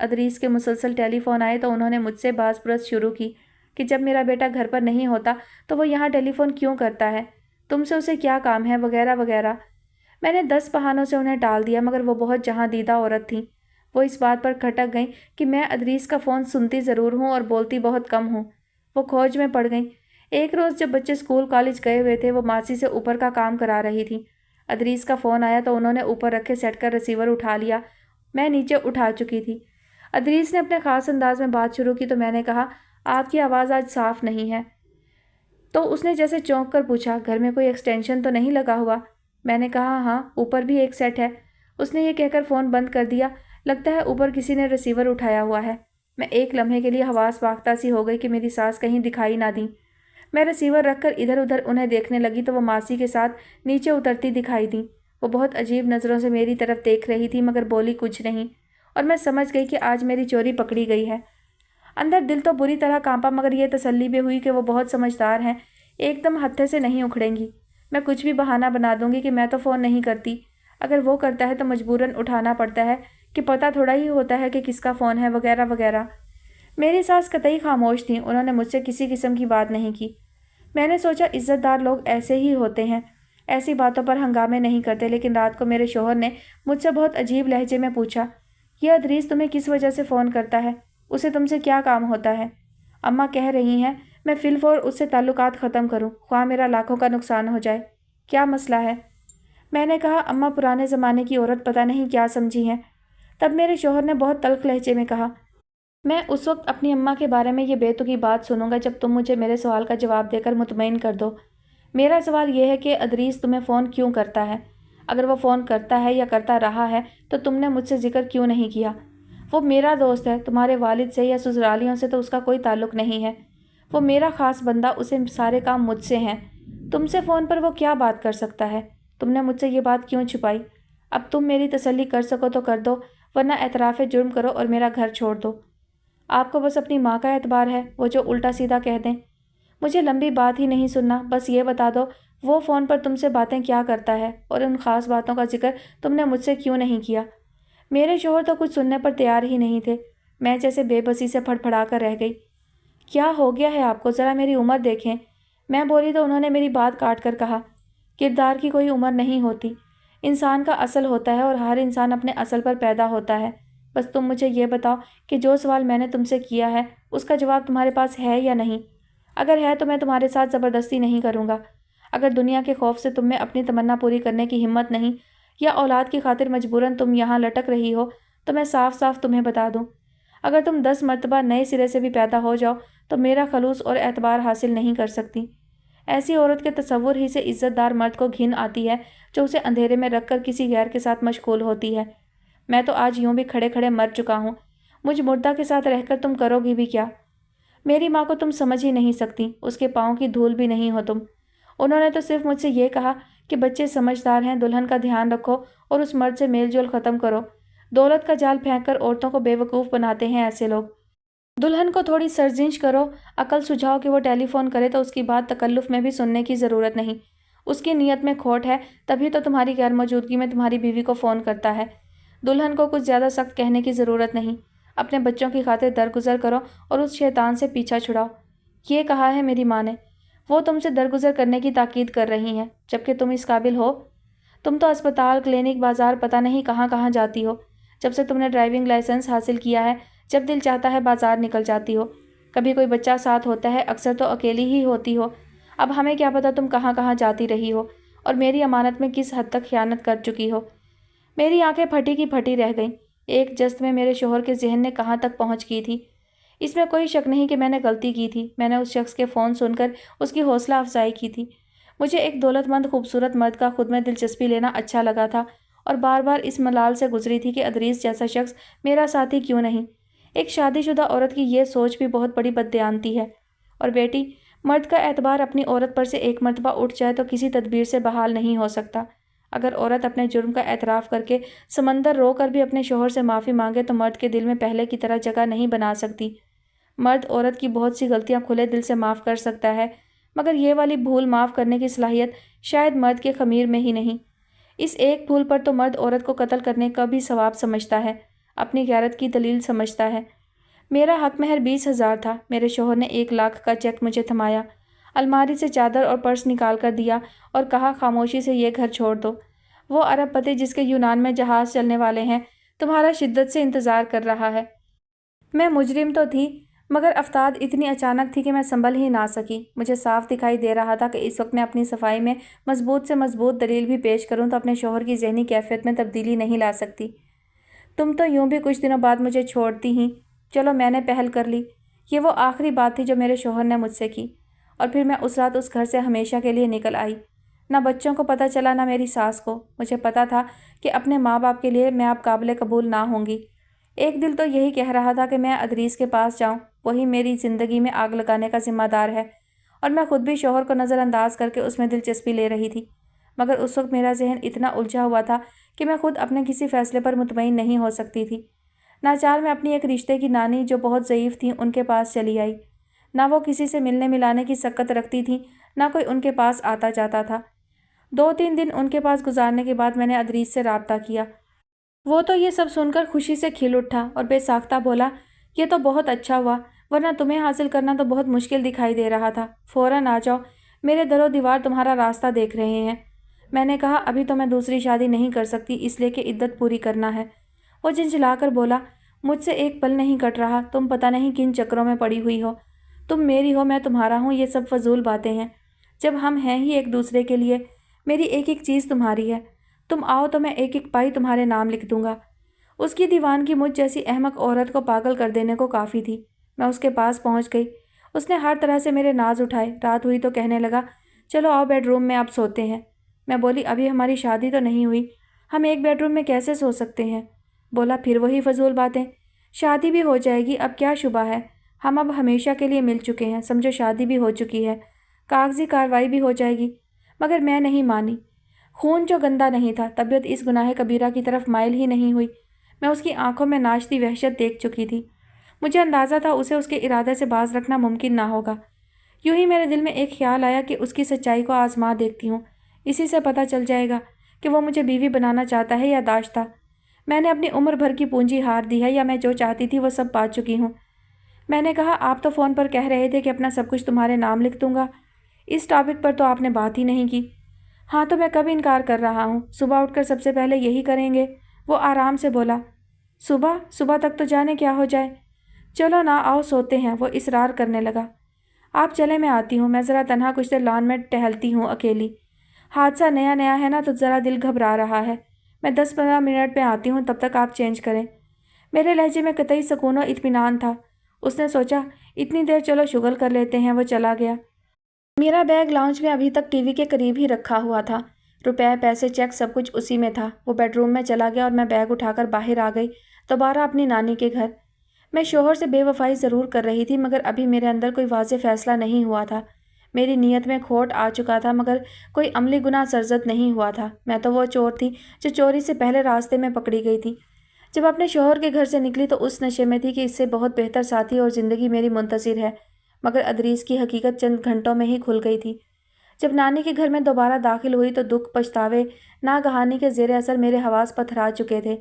Speaker 1: ادریس کے مسلسل ٹیلی فون آئے تو انہوں نے مجھ سے باز پرس شروع کی کہ جب میرا بیٹا گھر پر نہیں ہوتا تو وہ یہاں ٹیلی فون کیوں کرتا ہے، تم سے اسے کیا کام ہے، وغیرہ وغیرہ۔ میں نے 10 بہانوں سے انہیں ٹال دیا، مگر وہ بہت جہاں دیدہ عورت تھیں۔ وہ اس بات پر کھٹک گئیں کہ میں ادریس کا فون سنتی ضرور ہوں اور بولتی بہت کم ہوں۔ وہ کھوج میں پڑ گئیں۔ ایک روز جب بچے اسکول کالج گئے ہوئے تھے، وہ ماسی سے اوپر کا کام کرا رہی تھیں۔ ادریس کا فون آیا تو انہوں نے اوپر رکھے سیٹ کا ریسیور اٹھا لیا۔ میں نیچے اٹھا چکی تھی۔ ادریس نے اپنے خاص انداز میں بات شروع کی تو میں نے کہا، آپ کی آواز آج صاف نہیں ہے۔ تو اس نے جیسے چونک کر پوچھا، گھر میں کوئی ایکسٹینشن تو نہیں لگا ہوا؟ میں نے کہا، ہاں، اوپر بھی ایک سیٹ ہے۔ اس نے یہ کہہ کر فون بند کر دیا۔ لگتا ہے اوپر کسی نے ریسیور اٹھایا ہوا ہے۔ میں ایک لمحے کے لیے حواس باختہ سی ہو گئی کہ میری ساس کہیں دکھائی نہ دیں۔ میں ریسیور رکھ کر ادھر ادھر انہیں دیکھنے لگی تو وہ ماسی کے ساتھ نیچے اترتی دکھائی دیں۔ وہ بہت عجیب نظروں سے میری طرف دیکھ رہی تھی مگر بولی کچھ نہیں، اور میں سمجھ گئی کہ آج میری چوری پکڑی گئی ہے۔ اندر دل تو بری طرح کانپا مگر یہ تسلی بھی ہوئی کہ وہ بہت سمجھدار ہیں، ایک دم ہتھے سے نہیں اکھڑیں گی۔ میں کچھ بھی بہانہ بنا دوں گی کہ میں تو فون نہیں کرتی، اگر وہ کرتا ہے تو مجبوراً اٹھانا پڑتا ہے کہ پتہ تھوڑا ہی ہوتا ہے کہ کس کا فون ہے، وغیرہ وغیرہ۔ میری ساس قطعی خاموش تھیں، انہوں نے مجھ سے کسی قسم کی بات نہیں کی۔ میں نے سوچا عزت دار لوگ ایسے ہی ہوتے ہیں، ایسی باتوں پر ہنگامے نہیں کرتے، لیکن رات کو میرے شوہر نے مجھ سے بہت عجیب لہجے میں پوچھا، یہ ادریس تمہیں کس وجہ سے فون کرتا ہے؟ اسے تم سے کیا کام ہوتا ہے؟ اماں کہہ رہی ہیں میں فی الفور اس سے تعلقات ختم کروں، خواہ میرا لاکھوں کا نقصان ہو جائے۔ کیا مسئلہ ہے؟ میں نے کہا، اماں پرانے زمانے کی عورت پتہ نہیں کیا سمجھی ہیں۔ تب میرے شوہر نے بہت تلخ لہجے میں کہا، میں اس وقت اپنی اماں کے بارے میں یہ بے تکی بات سنوں گا جب تم مجھے میرے سوال کا جواب دے کر مطمئن کر دو۔ میرا سوال یہ ہے کہ ادریس تمہیں فون کیوں کرتا ہے؟ اگر وہ فون کرتا ہے یا کرتا رہا ہے تو تم نے مجھ سے ذکر کیوں نہیں کیا؟ وہ میرا دوست ہے، تمہارے والد سے یا سسرالیوں سے تو اس کا کوئی تعلق نہیں ہے۔ وہ میرا خاص بندہ، اسے سارے کام مجھ سے ہیں۔ تم سے فون پر وہ کیا بات کر سکتا ہے؟ تم نے مجھ سے یہ بات کیوں چھپائی؟ اب تم میری تسلی کر سکو تو کر دو، ورنہ اعتراف جرم کرو اور میرا گھر چھوڑ دو۔ آپ کو بس اپنی ماں کا اعتبار ہے، وہ جو الٹا سیدھا کہہ دیں۔ مجھے لمبی بات ہی نہیں سننا، بس یہ بتا دو وہ فون پر تم سے باتیں کیا کرتا ہے اور ان خاص باتوں کا ذکر تم نے مجھ سے کیوں نہیں کیا؟ میرے شوہر تو کچھ سننے پر تیار ہی نہیں تھے۔ میں جیسے بے بسی سے پھڑ پھڑا کر رہ گئی۔ کیا ہو گیا ہے آپ کو؟ ذرا میری عمر دیکھیں۔ میں بولی تو انہوں نے میری بات کاٹ کر کہا، کردار کی کوئی عمر نہیں ہوتی، انسان کا اصل ہوتا ہے اور ہر انسان اپنے اصل پر پیدا ہوتا ہے۔ بس تم مجھے یہ بتاؤ کہ جو سوال میں نے تم سے کیا ہے اس کا جواب تمہارے پاس ہے یا نہیں؟ اگر ہے تو میں تمہارے ساتھ زبردستی نہیں کروں گا۔ اگر دنیا کے خوف سے تم میں اپنی تمنا پوری کرنے کی ہمت نہیں، یا اولاد کی خاطر مجبوراً تم یہاں لٹک رہی ہو، تو میں صاف صاف تمہیں بتا دوں، اگر تم 10 مرتبہ نئے سرے سے بھی پیدا ہو جاؤ تو میرا خلوص اور اعتبار حاصل نہیں کر سکتی۔ ایسی عورت کے تصور ہی سے عزت دار مرد کو گھن آتی ہے جو اسے اندھیرے میں رکھ کر کسی غیر کے ساتھ مشغول ہوتی ہے۔ میں تو آج یوں بھی کھڑے کھڑے مر چکا ہوں، مجھ مردہ کے ساتھ رہ کر تم کرو گی بھی کیا؟ میری ماں کو تم سمجھ ہی نہیں سکتی، اس کے پاؤں کی دھول بھی نہیں ہو تم۔ انہوں نے تو صرف مجھ سے یہ کہا کہ بچے سمجھدار ہیں، دلہن کا دھیان رکھو اور اس مرد سے میل جول ختم کرو۔ دولت کا جال پھینک کر عورتوں کو بے وقوف بناتے ہیں ایسے لوگ۔ دلہن کو تھوڑی سرزنش کرو، عقل سجھاؤ کہ وہ ٹیلی فون کرے تو اس کی بات تکلف میں بھی سننے کی ضرورت نہیں۔ اس کی نیت میں کھوٹ ہے، تبھی تو تمہاری غیر موجودگی میں تمہاری بیوی کو فون کرتا ہے۔ دلہن کو کچھ زیادہ سخت کہنے کی ضرورت نہیں، اپنے بچوں کی خاطر درگزر کرو اور اس شیطان سے پیچھا چھڑاؤ۔ یہ کہا ہے میری ماں نے، وہ تم سے درگزر کرنے کی تاکید کر رہی ہیں، جبکہ تم اس قابل ہو۔ تم تو اسپتال، کلینک، بازار پتہ نہیں کہاں کہاں جاتی ہو۔ جب سے تم نے ڈرائیونگ لائسنس حاصل کیا ہے، جب دل چاہتا ہے بازار نکل جاتی ہو۔ کبھی کوئی بچہ ساتھ ہوتا ہے، اکثر تو اکیلی ہی ہوتی ہو۔ اب ہمیں کیا پتہ تم کہاں کہاں جاتی رہی ہو اور میری امانت میں کس حد تک خیانت کر چکی ہو۔ میری آنکھیں پھٹی کی پھٹی رہ گئیں۔ ایک جست میں میرے شوہر کے ذہن نے کہاں تک پہنچ کی تھی۔ اس میں کوئی شک نہیں کہ میں نے غلطی کی تھی۔ میں نے اس شخص کے فون سن کر اس کی حوصلہ افزائی کی تھی۔ مجھے ایک دولت مند خوبصورت مرد کا خود میں دلچسپی لینا اچھا لگا تھا اور بار بار اس ملال سے گزری تھی کہ ادریس جیسا شخص میرا ساتھی کیوں نہیں۔ ایک شادی شدہ عورت کی یہ سوچ بھی بہت بڑی بددیانتی ہے۔ اور بیٹی، مرد کا اعتبار اپنی عورت پر سے ایک مرتبہ اٹھ جائے تو کسی تدبیر سے بحال نہیں ہو سکتا۔ اگر عورت اپنے جرم کا اعتراف کر کے سمندر رو کر بھی اپنے شوہر سے معافی مانگے تو مرد کے دل میں پہلے کی طرح جگہ نہیں بنا سکتی۔ مرد عورت کی بہت سی غلطیاں کھلے دل سے معاف کر سکتا ہے، مگر یہ والی بھول معاف کرنے کی صلاحیت شاید مرد کے خمیر میں ہی نہیں۔ اس ایک بھول پر تو مرد عورت کو قتل کرنے کا بھی ثواب سمجھتا ہے۔ اپنی غیرت کی دلیل سمجھتا ہے۔ میرا حق مہر 20,000 تھا۔ میرے شوہر نے 1,00,000 کا چیک مجھے تھمایا، الماری سے چادر اور پرس نکال کر دیا اور کہا خاموشی سے یہ گھر چھوڑ دو۔ وہ عرب پتی جس کے یونان میں جہاز چلنے والے ہیں تمہارا شدت سے انتظار کر رہا ہے۔ میں مجرم تو تھی مگر افتاد اتنی اچانک تھی کہ میں سنبھل ہی نہ سکی۔ مجھے صاف دکھائی دے رہا تھا کہ اس وقت میں اپنی صفائی میں مضبوط سے مضبوط دلیل بھی پیش کروں تو اپنے شوہر کی ذہنی کیفیت میں تبدیلی نہیں لا سکتی۔ تم تو یوں بھی کچھ دنوں بعد مجھے چھوڑتی ہی۔ چلو میں نے پہل کر لی۔ یہ وہ آخری بات تھی جو میرے شوہر نے مجھ سے کی، اور پھر میں اس رات اس گھر سے ہمیشہ کے لیے نکل آئی۔ نہ بچوں کو پتہ چلا نہ میری ساس کو۔ مجھے پتہ تھا کہ اپنے ماں باپ کے لیے میں اب قابل قبول نہ ہوں گی۔ ایک دل تو یہی کہہ رہا تھا کہ میں ادریس کے پاس جاؤں، وہی میری زندگی میں آگ لگانے کا ذمہ دار ہے، اور میں خود بھی شوہر کو نظر انداز کر کے اس میں دلچسپی لے رہی تھی۔ مگر اس وقت میرا ذہن اتنا الجھا ہوا تھا کہ میں خود اپنے کسی فیصلے پر مطمئن نہیں ہو سکتی تھی۔ ناچار میں اپنی ایک رشتے کی نانی جو بہت ضعیف تھیں ان کے پاس چلی آئی۔ نہ وہ کسی سے ملنے ملانے کی سکت رکھتی تھیں، نہ کوئی ان کے پاس آتا جاتا تھا۔ 2-3 دن ان کے پاس گزارنے کے بعد میں نے ادریس سے رابطہ کیا۔ وہ تو یہ سب سن کر خوشی سے کھل اٹھا اور بے ساختہ بولا، یہ تو بہت اچھا ہوا، ورنہ تمہیں حاصل کرنا تو بہت مشکل دکھائی دے رہا تھا۔ فوراً آ جاؤ، میرے در و دیوار تمہارا راستہ دیکھ رہے ہیں۔ میں نے کہا ابھی تو میں دوسری شادی نہیں کر سکتی، اس لیے کہ عدت پوری کرنا ہے۔ وہ جھنجھلا کر بولا، مجھ سے ایک پل نہیں کٹ رہا، تم پتہ نہیں کن چکروں میں پڑی ہوئی ہو۔ تم میری ہو میں تمہارا ہوں، یہ سب فضول باتیں ہیں، جب ہم ہیں ہی ایک دوسرے کے لیے۔ میری ایک ایک چیز تمہاری ہے، تم آؤ تو میں ایک ایک پائی تمہارے نام لکھ دوں گا۔ اس کی دیوانگی مجھ جیسی احمق عورت کو پاگل کر دینے کو کافی تھی۔ میں اس کے پاس پہنچ گئی۔ اس نے ہر طرح سے میرے ناز اٹھائے۔ رات ہوئی تو کہنے لگا، چلو آؤ بیڈ روم میں اب سوتے ہیں۔ میں بولی ابھی ہماری شادی تو نہیں ہوئی، ہم ایک بیڈ روم میں کیسے سو سکتے ہیں؟ بولا پھر وہی فضول باتیں، شادی بھی ہو جائے گی، اب کیا شبہ ہے، ہم اب ہمیشہ کے لیے مل چکے ہیں، سمجھو شادی بھی ہو چکی ہے، کاغذی کارروائی بھی ہو جائے گی۔ مگر میں نہیں مانی۔ خون جو گندا نہیں تھا، طبیعت اس گناہ کبیرہ کی طرف مائل ہی نہیں ہوئی۔ میں اس کی آنکھوں میں ناشتی وحشت دیکھ چکی تھی۔ مجھے اندازہ تھا اسے اس کے ارادے سے باز رکھنا ممکن نہ ہوگا۔ یوں ہی میرے دل میں ایک خیال آیا کہ اس کی سچائی کو آزما دیکھتی ہوں، اسی سے پتہ چل جائے گا کہ وہ مجھے بیوی بنانا چاہتا ہے یا داشتہ۔ میں نے اپنی عمر بھر کی پونجی ہار دی ہے، یا میں جو چاہتی تھی وہ سب پا چکی ہوں۔ میں نے کہا آپ تو فون پر کہہ رہے تھے کہ اپنا سب کچھ تمہارے نام لکھ دوں گا، اس ٹاپک پر تو آپ نے بات ہی نہیں کی۔ ہاں تو میں کب انکار کر رہا ہوں، صبح اٹھ کر سب سے پہلے یہی کریں گے۔ وہ آرام سے بولا، صبح تک تو جانے کیا ہو جائے۔ چلو نہ آؤ سوتے ہیں، وہ اصرار کرنے لگا۔ آپ چلے میں آتی ہوں، میں ذرا تنہا کچھ دیر لان میں ٹہلتی ہوں اکیلی۔ حادثہ نیا ہے نا تو ذرا دل گھبرا رہا ہے، میں 10-15 منٹ میں آتی ہوں، تب تک آپ چینج کریں۔ میرے لہجے میں قطعی سکون و اطمینان تھا۔ اس نے سوچا اتنی دیر چلو شغل کر لیتے ہیں، وہ چلا گیا۔ میرا بیگ لاؤنج میں ابھی تک ٹی وی کے قریب ہی رکھا ہوا تھا، روپے پیسے چیک سب کچھ اسی میں تھا۔ وہ بیڈ روم میں چلا گیا اور میں بیگ اٹھا کر باہر آ گئی، دوبارہ اپنی نانی کے گھر۔ میں شوہر سے بے وفائی ضرور کر رہی تھی مگر ابھی میرے اندر کوئی واضح فیصلہ نہیں ہوا تھا۔ میری نیت میں کھوٹ آ چکا تھا مگر کوئی عملی گناہ سرزد نہیں ہوا تھا۔ میں تو وہ چور تھی جو چوری سے پہلے راستے میں پکڑی گئی تھی۔ جب اپنے شوہر کے گھر سے نکلی تو اس نشے میں تھی کہ اس سے بہت بہتر ساتھی اور زندگی میری منتظر ہے، مگر ادریس کی حقیقت چند گھنٹوں میں ہی کھل گئی تھی۔ جب نانی کے گھر میں دوبارہ داخل ہوئی تو دکھ، پچھتاوے، ناگہانی کے زیر اثر میرے حواس پتھرا چکے تھے۔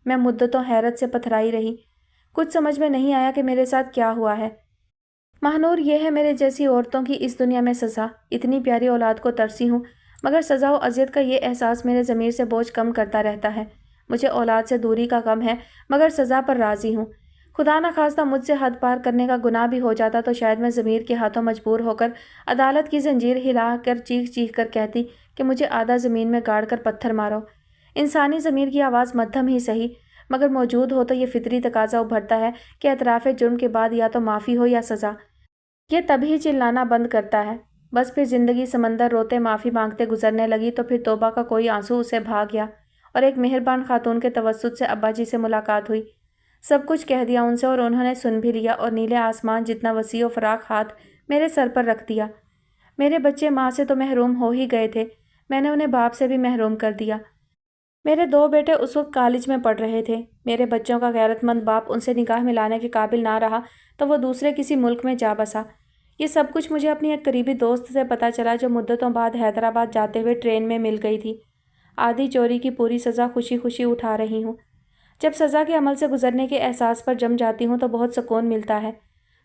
Speaker 1: میں مدتوں حیرت سے پتھرائی رہی، کچھ سمجھ میں نہیں آیا کہ میرے ساتھ کیا ہوا ہے۔ مہنور یہ ہے میرے جیسی عورتوں کی اس دنیا میں سزا۔ اتنی پیاری اولاد کو ترسی ہوں مگر سزا و اذیت کا یہ احساس میرے ضمیر سے بوجھ کم کرتا رہتا ہے۔ مجھے اولاد سے دوری کا غم ہے مگر سزا پر راضی ہوں۔ خدا نخواستہ مجھ سے حد پار کرنے کا گناہ بھی ہو جاتا تو شاید میں ضمیر کے ہاتھوں مجبور ہو کر عدالت کی زنجیر ہلا کر چیخ چیخ کر کہتی کہ مجھے آدھا زمین میں گاڑ کر پتھر مارو۔ انسانی ضمیر کی آواز مدھم ہی صحیح مگر موجود ہو تو یہ فطری تقاضا ابھرتا ہے کہ اعتراف جرم کے بعد یا تو معافی ہو یا سزا۔ یہ تبھی چلانا بند کرتا ہے۔ بس پھر زندگی سمندر روتے معافی مانگتے گزرنے لگی تو پھر توبہ کا کوئی آنسو اسے بھا گیا اور ایک مہربان خاتون کے توسط سے ابا جی سے ملاقات ہوئی۔ سب کچھ کہہ دیا ان سے اور انہوں نے سن بھی لیا اور نیلے آسمان جتنا وسیع و فراخ ہاتھ میرے سر پر رکھ دیا۔ میرے بچے ماں سے تو محروم ہو ہی گئے تھے، میں نے انہیں باپ سے بھی محروم کر دیا۔ میرے 2 بیٹے اس وقت کالج میں پڑھ رہے تھے۔ میرے بچوں کا غیرت مند باپ ان سے نگاہ ملانے کے قابل نہ رہا تو وہ دوسرے کسی ملک میں جا بسا۔ یہ سب کچھ مجھے اپنی ایک قریبی دوست سے پتہ چلا جو مدتوں بعد حیدرآباد جاتے ہوئے ٹرین میں مل گئی تھی۔ آدھی چوری کی پوری سزا خوشی خوشی اٹھا رہی ہوں۔ جب سزا کے عمل سے گزرنے کے احساس پر جم جاتی ہوں تو بہت سکون ملتا ہے۔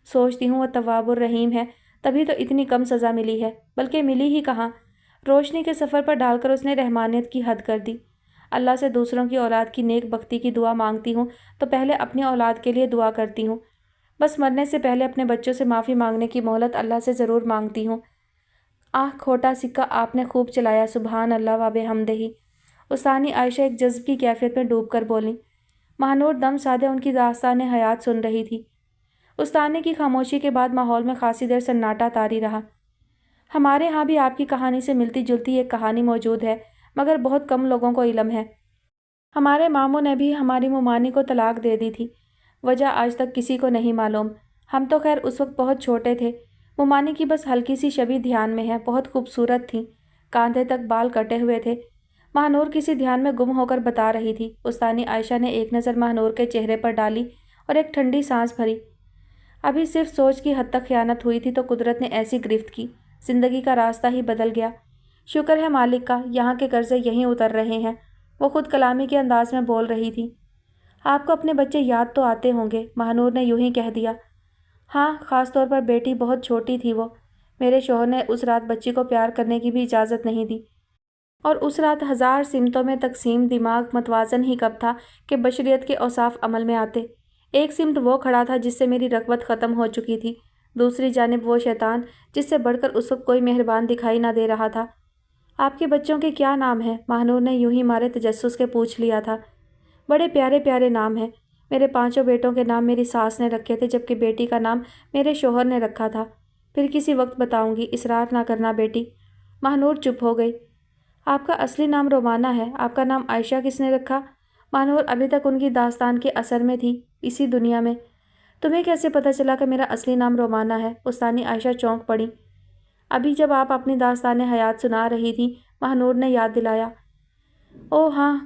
Speaker 1: سوچتی ہوں وہ تواب الرحیم ہے، تبھی تو اتنی کم سزا ملی ہے، بلکہ ملی ہی کہاں، روشنی کے سفر پر ڈال کر اس نے رحمانیت کی حد کر دی۔ اللہ سے دوسروں کی اولاد کی نیک بختی کی دعا مانگتی ہوں تو پہلے اپنی اولاد کے لیے دعا کرتی ہوں۔ بس مرنے سے پہلے اپنے بچوں سے معافی مانگنے کی مہلت اللہ سے ضرور مانگتی ہوں۔ کھوٹا سکہ آپ نے خوب چلایا، سبحان اللہ و بحمدہ۔ استانی عائشہ ایک جذب کی کیفیت میں ڈوب کر بولیں۔ ماہنور دم سادے ان کی داستان حیات سن رہی تھی۔ استانی کی خاموشی کے بعد ماحول میں خاصی دیر سناٹا طاری رہا۔ ہمارے ہاں بھی آپ کی کہانی سے ملتی جلتی ایک کہانی موجود ہے، مگر بہت کم لوگوں کو علم ہے۔ ہمارے ماموں نے بھی ہماری ممانی کو طلاق دے دی تھی، وجہ آج تک کسی کو نہیں معلوم۔ ہم تو خیر اس وقت بہت چھوٹے تھے۔ ممانی کی بس ہلکی سی شبیہ دھیان میں ہے، بہت خوبصورت تھی، کاندھے تک بال کٹے ہوئے تھے۔ ماہنور کسی دھیان میں گم ہو کر بتا رہی تھی۔ استانی عائشہ نے ایک نظر ماہنور کے چہرے پر ڈالی اور ایک ٹھنڈی سانس بھری۔ ابھی صرف سوچ کی حد تک خیانت ہوئی تھی تو قدرت نے ایسی گرفت کی، زندگی کا راستہ ہی بدل گیا۔ شکر ہے مالک کا، یہاں کے قرضے یہیں اتر رہے ہیں۔ وہ خود کلامی کے انداز میں بول رہی تھی۔ آپ کو اپنے بچے یاد تو آتے ہوں گے، ماہنور نے یوں ہی کہہ دیا۔ ہاں، خاص طور پر بیٹی، بہت چھوٹی تھی وہ۔ میرے شوہر نے اس رات بچی کو پیار کرنے کی بھی اجازت نہیں دی، اور اس رات ہزار سمتوں میں تقسیم دماغ متوازن ہی کب تھا کہ بشریت کے اوصاف عمل میں آتے۔ ایک سمت وہ کھڑا تھا جس سے میری رغبت ختم ہو چکی تھی، دوسری جانب وہ شیطان جس سے بڑھ کر اس وقت کوئی مہربان دکھائی نہ دے رہا تھا۔ آپ کے بچوں کے کیا نام ہیں؟ ماہنور نے یوں ہی مارے تجسس کے پوچھ لیا تھا۔ بڑے پیارے پیارے نام ہیں۔ میرے 5 بیٹوں کے نام میری ساس نے رکھے تھے، جبکہ بیٹی کا نام میرے شوہر نے رکھا تھا۔ پھر کسی وقت بتاؤں گی، اصرار نہ کرنا بیٹی۔ ماہنور چپ ہو گئی۔ آپ کا اصلی نام رومانہ ہے، آپ کا نام عائشہ کس نے رکھا؟ ماہنور ابھی تک ان کی داستان کے اثر میں تھی، اسی دنیا میں۔ تمہیں کیسے پتہ چلا کہ میرا اصلی نام رومانہ ہے؟ استانی عائشہ چونک پڑی۔ ابھی جب آپ اپنی داستان حیات سنا رہی تھی، ماہنور نے یاد دلایا۔ او ہاں،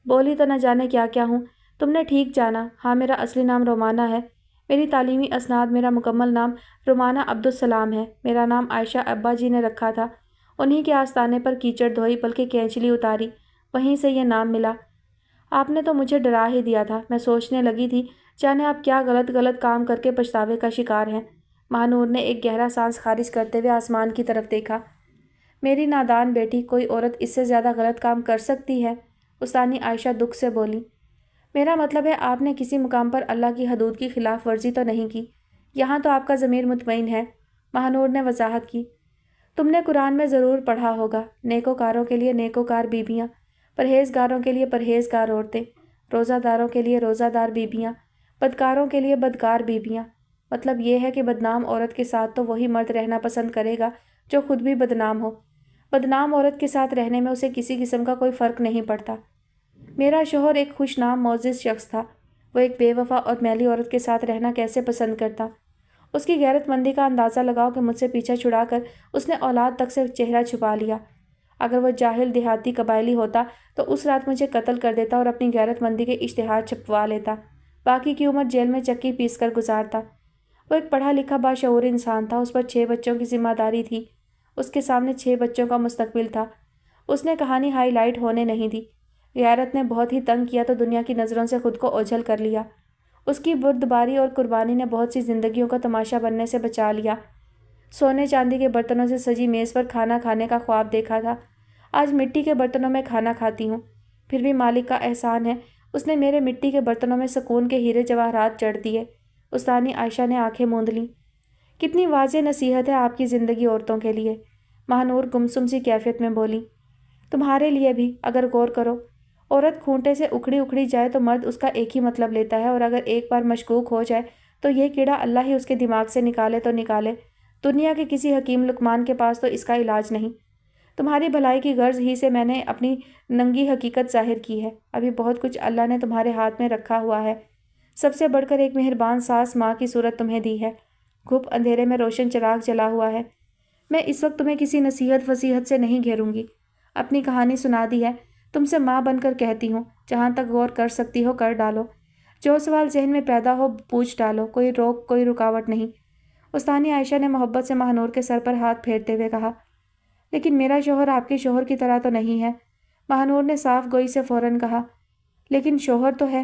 Speaker 1: بولی تو نہ جانے کیا کیا ہوں۔ تم نے ٹھیک جانا، ہاں میرا اصلی نام رومانہ ہے۔ میری تعلیمی اسناد میرا مکمل نام رومانہ عبدالسلام ہے۔ میرا نام عائشہ ابا جی نے رکھا تھا، انہی کے آستانے پر کیچڑ دھوئی بلکہ کینچلی اتاری، وہیں سے یہ نام ملا۔ آپ نے تو مجھے ڈرا ہی دیا تھا، میں سوچنے لگی تھی جانے آپ کیا غلط کام کر کے پچھتاوے کا شکار ہیں۔ ماہنور نے ایک گہرا سانس خارج کرتے ہوئے آسمان کی طرف دیکھا۔ میری نادان بیٹی، کوئی عورت اس سے زیادہ غلط کام کر سکتی ہے؟ استانی عائشہ دکھ سے بولی۔ میرا مطلب ہے آپ نے کسی مقام پر اللہ کی حدود کی خلاف ورزی تو نہیں کی؟ یہاں تو آپ کا ضمیر مطمئن ہے، ماہنور نے وضاحت کی۔ تم نے قرآن میں ضرور پڑھا ہوگا، نیکوکاروں کے لیے نیکوکار بیویاں، پرہیزگاروں کے لیے پرہیزگار عورتیں، روزہ داروں کے لیے روزہ دار بیویاں، بدکاروں کے لیے بدکار بیویاں۔ مطلب یہ ہے کہ بدنام عورت کے ساتھ تو وہی مرد رہنا پسند کرے گا جو خود بھی بدنام ہو۔ بدنام عورت کے ساتھ رہنے میں اسے کسی قسم کا کوئی فرق نہیں پڑتا۔ میرا شوہر ایک خوش نام معزز شخص تھا، وہ ایک بے وفا اور میلی عورت کے ساتھ رہنا کیسے پسند کرتا؟ اس کی غیرت مندی کا اندازہ لگاؤ کہ مجھ سے پیچھا چھڑا کر اس نے اولاد تک سے چہرہ چھپا لیا۔ اگر وہ جاہل دیہاتی قبائلی ہوتا تو اس رات مجھے قتل کر دیتا اور اپنی غیرت مندی کے اشتہار چھپوا لیتا، باقی کی عمر جیل میں چکی پیس کر گزارتا۔ وہ ایک پڑھا لکھا باشعور انسان تھا، اس پر 6 بچوں کی ذمہ داری تھی، اس کے سامنے 6 بچوں کا مستقبل تھا۔ اس نے کہانی ہائی لائٹ ہونے نہیں دی۔ غیرت نے بہت ہی تنگ کیا تو دنیا کی نظروں سے خود کو اوجھل کر لیا۔ اس کی بردباری اور قربانی نے بہت سی زندگیوں کا تماشا بننے سے بچا لیا۔ سونے چاندی کے برتنوں سے سجی میز پر کھانا کھانے کا خواب دیکھا تھا، آج مٹی کے برتنوں میں کھانا کھاتی ہوں۔ پھر بھی مالک کا احسان ہے، اس نے میرے مٹی کے برتنوں میں سکون کے ہیرے جواہرات جڑ دیے۔ استانی عائشہ نے آنکھیں موند لیں۔ کتنی واضح نصیحت ہے آپ کی زندگی عورتوں کے لیے، ماہنور گمسم سی کیفیت میں بولی۔ تمہارے لیے بھی، اگر غور کرو، عورت کھونٹے سے اکھڑی جائے تو مرد اس کا ایک ہی مطلب لیتا ہے، اور اگر ایک بار مشکوک ہو جائے تو یہ کیڑا اللہ ہی اس کے دماغ سے نکالے تو نکالے۔ دنیا کے کسی حکیم لقمان کے پاس تو اس کا علاج نہیں۔ تمہاری بھلائی کی غرض ہی سے میں نے اپنی ننگی حقیقت ظاہر کی ہے۔ ابھی بہت کچھ اللہ نے تمہارے ہاتھ میں رکھا ہوا ہے، سب سے بڑھ کر ایک مہربان ساس ماں کی صورت تمہیں دی ہے۔ گھپ اندھیرے میں روشن چراغ جلا ہوا ہے۔ میں اس وقت تمہیں کسی نصیحت وصیحت سے نہیں گھیروں گی، اپنی کہانی سنا دی ہے، تم سے ماں بن کر کہتی ہوں، جہاں تک غور کر سکتی ہو کر ڈالو، جو سوال ذہن میں پیدا ہو پوچھ ڈالو، کوئی روک کوئی رکاوٹ نہیں۔ استانی عائشہ نے محبت سے ماہنور کے سر پر ہاتھ پھیرتے ہوئے کہا۔ لیکن میرا شوہر آپ کے شوہر کی طرح تو نہیں ہے، ماہنور نے صاف گوئی سے فوراً کہا۔ لیکن شوہر تو ہے،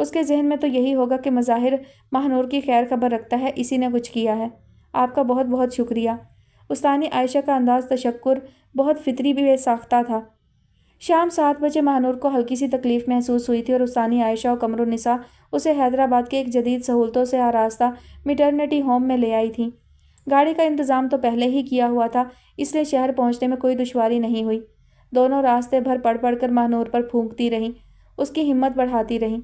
Speaker 1: اس کے ذہن میں تو یہی ہوگا کہ مظاہر ماہنور کی خیر خبر رکھتا ہے، اسی نے کچھ کیا ہے۔ آپ کا بہت بہت شکریہ۔ استانی عائشہ کا انداز تشکر بہت فطری بھی بے ساختہ تھا۔ شام 7 بجے ماہنور کو ہلکی سی تکلیف محسوس ہوئی تھی اور استانی عائشہ اور قمر النساء اسے حیدرآباد کے ایک جدید سہولتوں سے آراستہ میٹرنٹی ہوم میں لے آئی تھیں۔ گاڑی کا انتظام تو پہلے ہی کیا ہوا تھا، اس لیے شہر پہنچنے میں کوئی دشواری نہیں ہوئی۔ دونوں راستے بھر پڑھ کر ماہنور پر پھونکتی رہیں، اس کی ہمت بڑھاتی رہیں۔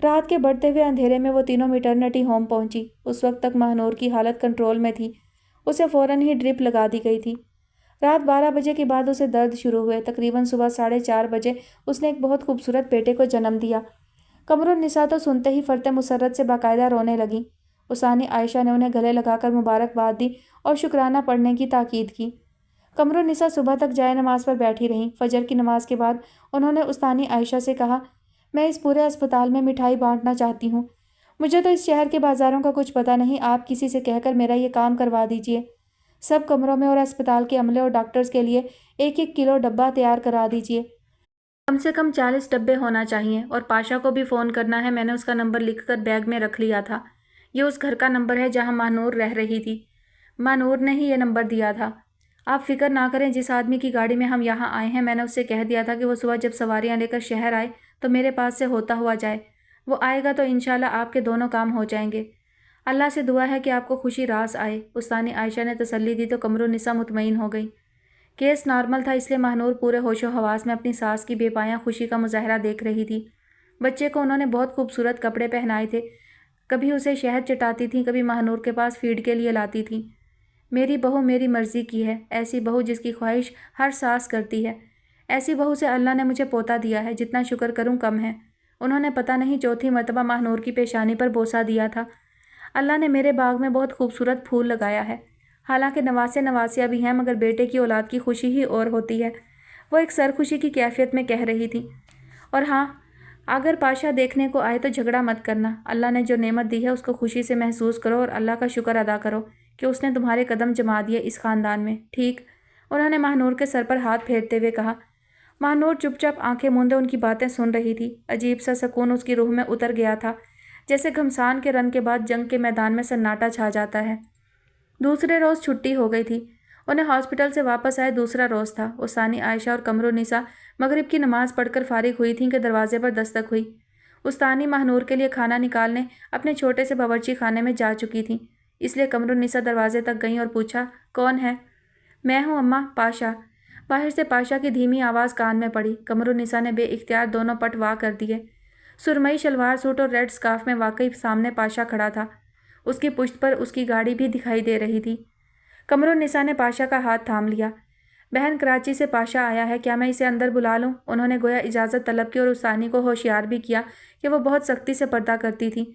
Speaker 1: رات کے بڑھتے ہوئے اندھیرے میں وہ تینوں میٹرنٹی ہوم پہنچی۔ اس وقت تک ماہنور کی حالت کنٹرول میں تھی، اسے فوراً ہی ڈرپ لگا دی گئی تھی۔ رات 12 بجے کے بعد اسے درد شروع ہوئے۔ تقریباً صبح 4:30 بجے اس نے ایک بہت خوبصورت بیٹے کو جنم دیا۔ قمر النساء تو سنتے ہی فرط مسرت سے باقاعدہ رونے لگیں۔ استانی عائشہ نے انہیں گلے لگا کر مبارکباد دی اور شکرانہ پڑھنے کی تاکید کی۔ قمر النساء صبح تک جائے نماز پر بیٹھی رہیں۔ فجر کی نماز کے بعد انہوں نے استانی عائشہ سے کہا، میں اس پورے اسپتال میں مٹھائی بانٹنا چاہتی ہوں۔ مجھے تو اس شہر کے بازاروں کا کچھ پتہ نہیں، آپ کسی سے کہہ کر میرا یہ کام کروا دیجیے۔ سب کمروں میں اور اسپتال کے عملے اور ڈاکٹرز کے لیے 1-1 کلو ڈبہ تیار کرا دیجیے۔ کم سے کم 40 ڈبے ہونا چاہیے، اور پاشا کو بھی فون کرنا ہے، میں نے اس کا نمبر لکھ کر بیگ میں رکھ لیا تھا۔ یہ اس گھر کا نمبر ہے جہاں ماہنور رہ رہی تھی، ماہنور نے ہی یہ نمبر دیا تھا۔ آپ فکر نہ کریں، جس آدمی کی گاڑی میں ہم یہاں آئے ہیں میں نے اس سے کہہ دیا تھا کہ وہ صبح جب سواریاں لے کر شہر آئے تو میرے پاس سے ہوتا ہوا جائے۔ وہ آئے گا تو انشاءاللہ آپ کے دونوں کام ہو جائیں گے۔ اللہ سے دعا ہے کہ آپ کو خوشی راس آئے۔ استانی عائشہ نے تسلی دی تو قمر النساء مطمئن ہو گئی۔ کیس نارمل تھا، اس لیے ماہنور پورے ہوش و حواس میں اپنی ساس کی بے پایاں خوشی کا مظاہرہ دیکھ رہی تھی۔ بچے کو انہوں نے بہت خوبصورت کپڑے پہنائے تھے، کبھی اسے شہد چٹاتی تھیں، کبھی ماہنور کے پاس فیڈ کے لیے لاتی تھیں۔ میری بہو میری مرضی کی ہے، ایسی بہو جس کی خواہش ہر ساس کرتی ہے۔ ایسی بہو سے اللہ نے مجھے پوتا دیا ہے، جتنا شکر کروں کم ہے۔ انہوں نے پتہ نہیں چوتھی مرتبہ ماہنور کی پیشانی پر بوسہ دیا تھا۔ اللہ نے میرے باغ میں بہت خوبصورت پھول لگایا ہے۔ حالانکہ نواسے نواسیاں بھی ہیں، مگر بیٹے کی اولاد کی خوشی ہی اور ہوتی ہے، وہ ایک سرخوشی کی کیفیت میں کہہ رہی تھی۔ اور ہاں، اگر پاشا دیکھنے کو آئے تو جھگڑا مت کرنا، اللہ نے جو نعمت دی ہے اس کو خوشی سے محسوس کرو اور اللہ کا شکر ادا کرو کہ اس نے تمہارے قدم جما دیے اس خاندان میں، ٹھیک؟ انہوں نے ماہنور کے سر پر ہاتھ پھیرتے ہوئے کہا۔ ماہنور چپ چاپ آنکھیں موندے ان کی باتیں سن رہی تھی۔ عجیب سا سکون اس کی روح میں اتر گیا تھا، جیسے گھمسان کے رن کے بعد جنگ کے میدان میں سناٹا چھا جاتا ہے۔ دوسرے روز چھٹی ہو گئی تھی، انہیں ہاسپٹل سے واپس آئے دوسرا روز تھا۔ استانی عائشہ اور قمر النساء مغرب کی نماز پڑھ کر فارغ ہوئی تھیں کہ دروازے پر دستک ہوئی۔ استانی ماہنور کے لیے کھانا نکالنے اپنے چھوٹے سے باورچی خانے میں جا چکی تھیں، اس لیے قمر النساء دروازے تک گئیں اور پوچھا، کون ہے؟ میں ہوں اماں، پاشا۔ باہر سے پاشا کی دھیمی آواز کان میں پڑی۔ قمر النساء نے بے اختیار دونوں پٹ وا کر دیے۔ سرمئی شلوار سوٹ اور ریڈ سکارف میں واقعی سامنے پاشا کھڑا تھا، اس کی پشت پر اس کی گاڑی بھی دکھائی دے رہی تھی۔ قمر النساء نے پاشا کا ہاتھ تھام لیا۔ بہن، کراچی سے پاشا آیا ہے، کیا میں اسے اندر بلا لوں؟ انہوں نے گویا اجازت طلب کی اور استانی کو ہوشیار بھی کیا کہ وہ بہت سختی سے پردہ کرتی تھی۔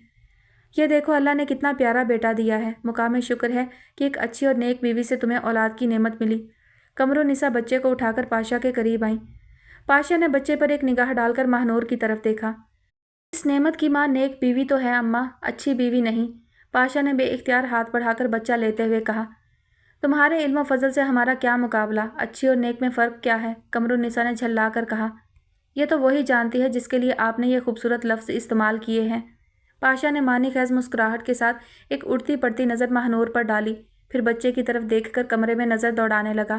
Speaker 1: یہ دیکھو، اللہ نے کتنا پیارا بیٹا دیا ہے، مقام شکر ہے کہ ایک اچھی اور نیک بیوی سے تمہیں اولاد کی نعمت ملی۔ قمر النساء بچے کو اٹھا کر پاشا کے قریب آئیں۔ پاشا نے بچے پر ایک نگاہ ڈال کر ماہنور کی طرف دیکھا۔ اس نعمت کی ماں نیک بیوی تو ہے اماں، اچھی بیوی نہیں۔ پاشا نے بے اختیار ہاتھ بڑھا کر بچہ لیتے ہوئے کہا۔ تمہارے علم و فضل سے ہمارا کیا مقابلہ، اچھی اور نیک میں فرق کیا ہے؟ قمر النساء نے جھلا کر کہا۔ یہ تو وہی جانتی ہے جس کے لیے آپ نے یہ خوبصورت لفظ استعمال کیے ہیں۔ پاشا نے معنی خیز مسکراہٹ کے ساتھ ایک اڑتی پڑتی نظر ماہنور پر ڈالی، پھر بچے کی طرف دیکھ کر کمرے میں نظر دوڑانے لگا۔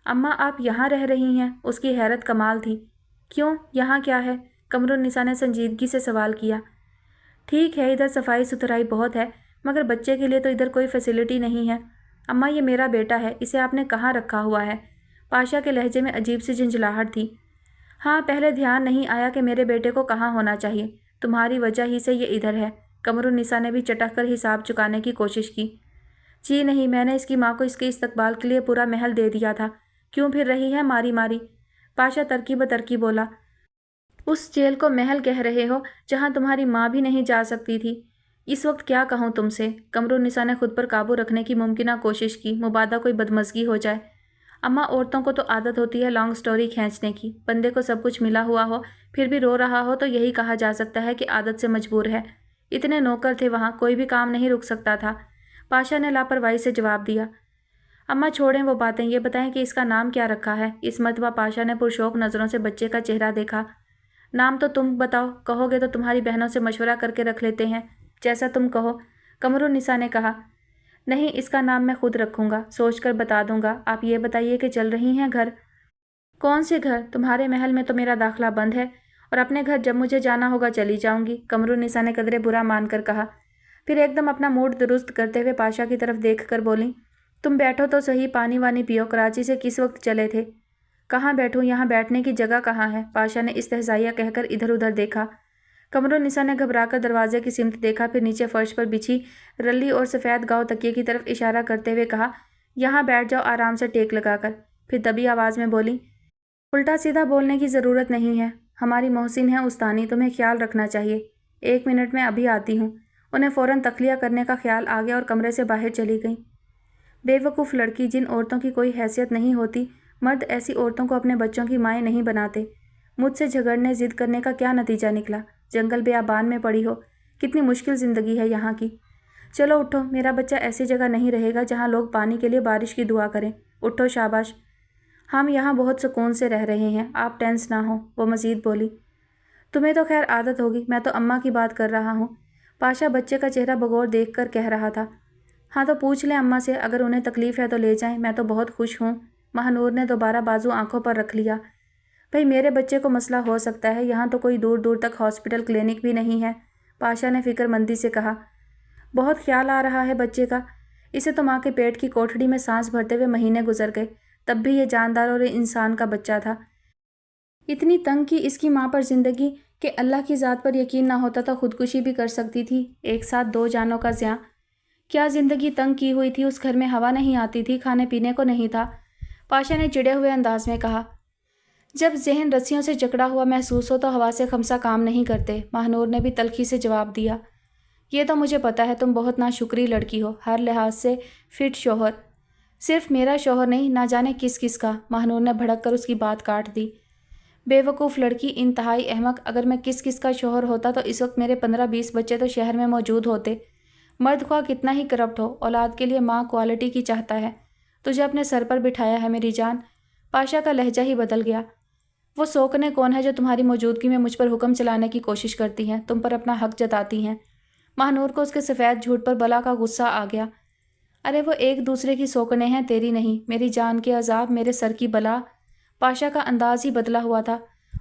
Speaker 1: اماں، آپ یہاں رہ رہی ہیں؟ اس کی حیرت کمال تھی۔ کیوں، یہاں کیا ہے؟ قمر النساء نے سنجیدگی سے سوال کیا۔ ٹھیک ہے، ادھر صفائی ستھرائی بہت ہے، مگر بچے کے لیے تو ادھر کوئی فیسلٹی نہیں ہے۔ اماں، یہ میرا بیٹا ہے، اسے آپ نے کہاں رکھا ہوا ہے؟ پاشا کے لہجے میں عجیب سی جھنجھلاہٹ تھی۔ ہاں، پہلے دھیان نہیں آیا کہ میرے بیٹے کو کہاں ہونا چاہیے، تمہاری وجہ ہی سے یہ ادھر ہے۔ قمر النساء نے بھی چٹک کر حساب چکانے کی کوشش کی۔ جی نہیں، میں نے اس کی ماں کو اس کے استقبال کے لیے پورا محل دے دیا تھا، کیوں پھر رہی ہے ماری ماری؟ پاشا ترکی بترکی بولا۔ اس جیل کو محل کہہ رہے ہو جہاں تمہاری ماں بھی نہیں جا سکتی تھی؟ اس وقت کیا کہوں تم سے؟ قمر النساء نے خود پر قابو رکھنے کی ممکنہ کوشش کی، مبادا کوئی بدمزگی ہو جائے۔ اماں، عورتوں کو تو عادت ہوتی ہے لانگ سٹوری کھینچنے کی، بندے کو سب کچھ ملا ہوا ہو پھر بھی رو رہا ہو تو یہی کہا جا سکتا ہے کہ عادت سے مجبور ہے۔ اتنے نوکر تھے وہاں، کوئی بھی کام نہیں رک سکتا تھا۔ پاشا نے لاپرواہی سے جواب دیا۔ اماں چھوڑیں وہ باتیں، یہ بتائیں کہ اس کا نام کیا رکھا ہے؟ اس مرتبہ پاشا نے پرشوق نظروں سے بچے کا چہرہ دیکھا۔ نام تو تم بتاؤ، کہو گے تو تمہاری بہنوں سے مشورہ کر کے رکھ لیتے ہیں، جیسا تم کہو، قمرالنساء نے کہا۔ نہیں، اس کا نام میں خود رکھوں گا، سوچ کر بتا دوں گا۔ آپ یہ بتائیے کہ چل رہی ہیں گھر؟ کون سے گھر؟ تمہارے محل میں تو میرا داخلہ بند ہے، اور اپنے گھر جب مجھے جانا ہوگا چلی جاؤں گی، قمرالنساء نے قدرے برا مان کر کہا۔ پھر ایک دم اپنا موڈ درست کرتے ہوئے پاشا کی طرف دیکھ کر بولی، تم بیٹھو تو صحیح، پانی وانی پیو، کراچی سے کس وقت چلے تھے؟ کہاں بیٹھوں، یہاں بیٹھنے کی جگہ کہاں ہے؟ پاشا نے استہزائیہ کہہ کر ادھر ادھر دیکھا۔ قمرالنساء نے گھبرا کر دروازے کی سمت دیکھا، پھر نیچے فرش پر بچھی رلی اور سفید گاؤ تکیے کی طرف اشارہ کرتے ہوئے کہا، یہاں بیٹھ جاؤ آرام سے ٹیک لگا کر۔ پھر دبی آواز میں بولی، الٹا سیدھا بولنے کی ضرورت نہیں ہے، ہماری محسن ہے استانی، تمہیں خیال رکھنا چاہیے۔ 1 منٹ میں ابھی آتی ہوں۔ انہیں فوراً تخلیہ کرنے کا خیال آ گیا اور کمرے سے باہر چلی گئیں۔ بے وقوف لڑکی، جن عورتوں کی کوئی حیثیت نہیں ہوتی، مرد ایسی عورتوں کو اپنے بچوں کی مائیں نہیں بناتے۔ مجھ سے جھگڑنے ضد کرنے کا کیا نتیجہ نکلا؟ جنگل بیابان میں پڑی ہو، کتنی مشکل زندگی ہے یہاں کی۔ چلو اٹھو، میرا بچہ ایسی جگہ نہیں رہے گا جہاں لوگ پانی کے لیے بارش کی دعا کریں۔ اٹھو، شاباش، ہم یہاں بہت سکون سے رہ رہے ہیں، آپ ٹینس نہ ہو، وہ مزید بولی۔ تمہیں تو خیر عادت ہوگی، میں تو اماں کی بات کر رہا ہوں۔ پاشا بچے کا چہرہ بغور دیکھ کر کہہ رہا تھا۔ ہاں تو پوچھ لیں اماں سے، اگر انہیں تکلیف ہے تو لے جائیں، میں تو بہت خوش ہوں۔ ماہنور نے دوبارہ بازو آنکھوں پر رکھ لیا۔ بھئی میرے بچے کو مسئلہ ہو سکتا ہے، یہاں تو کوئی دور دور تک ہاسپٹل کلینک بھی نہیں ہے، پاشا نے فکر مندی سے کہا۔ بہت خیال آ رہا ہے بچے کا، اسے تو ماں کے پیٹ کی کوٹھڑی میں سانس بھرتے ہوئے مہینے گزر گئے، تب بھی یہ جاندار اور انسان کا بچہ تھا۔ اتنی تنگ کی اس کی ماں پر زندگی کہ اللہ کی ذات پر یقین نہ ہوتا تو خودکشی بھی کر سکتی تھی، ایک ساتھ 2 جانوں کا زیاں۔ کیا زندگی تنگ کی ہوئی تھی، اس گھر میں ہوا نہیں آتی تھی، کھانے پینے کو نہیں تھا، پاشا نے چڑے ہوئے انداز میں کہا۔ جب ذہن رسیوں سے جکڑا ہوا محسوس ہو تو ہوا سے خمسہ کام نہیں کرتے، ماہنور نے بھی تلخی سے جواب دیا۔ یہ تو مجھے پتا ہے، تم بہت ناشکری لڑکی ہو، ہر لحاظ سے فٹ شوہر، صرف میرا شوہر نہیں، نہ جانے کس کس کا، ماہنور نے بھڑک کر اس کی بات کاٹ دی۔ بے وقوف لڑکی، انتہائی احمق، اگر میں کس کس کا شوہر ہوتا تو اس وقت میرے 15-20 بچے تو شہر میں موجود ہوتے۔ مرد خواہ کتنا ہی کرپٹ ہو، اولاد کے لیے ماں کوالٹی کی چاہتا ہے۔ تجھے اپنے سر پر بٹھایا ہے میری جان۔ پاشا کا لہجہ ہی بدل گیا۔ وہ سوکنے کون ہے جو تمہاری موجودگی میں مجھ پر حکم چلانے کی کوشش کرتی ہیں، تم پر اپنا حق جتاتی ہیں؟ ماہنور کو اس کے سفید جھوٹ پر بلا کا غصہ آ گیا۔ ارے وہ ایک دوسرے کی سوکنے ہیں، تیری نہیں، میری جان کے عذاب، میرے سر کی بلا۔ پاشا کا انداز ہی بدلا ہوا تھا۔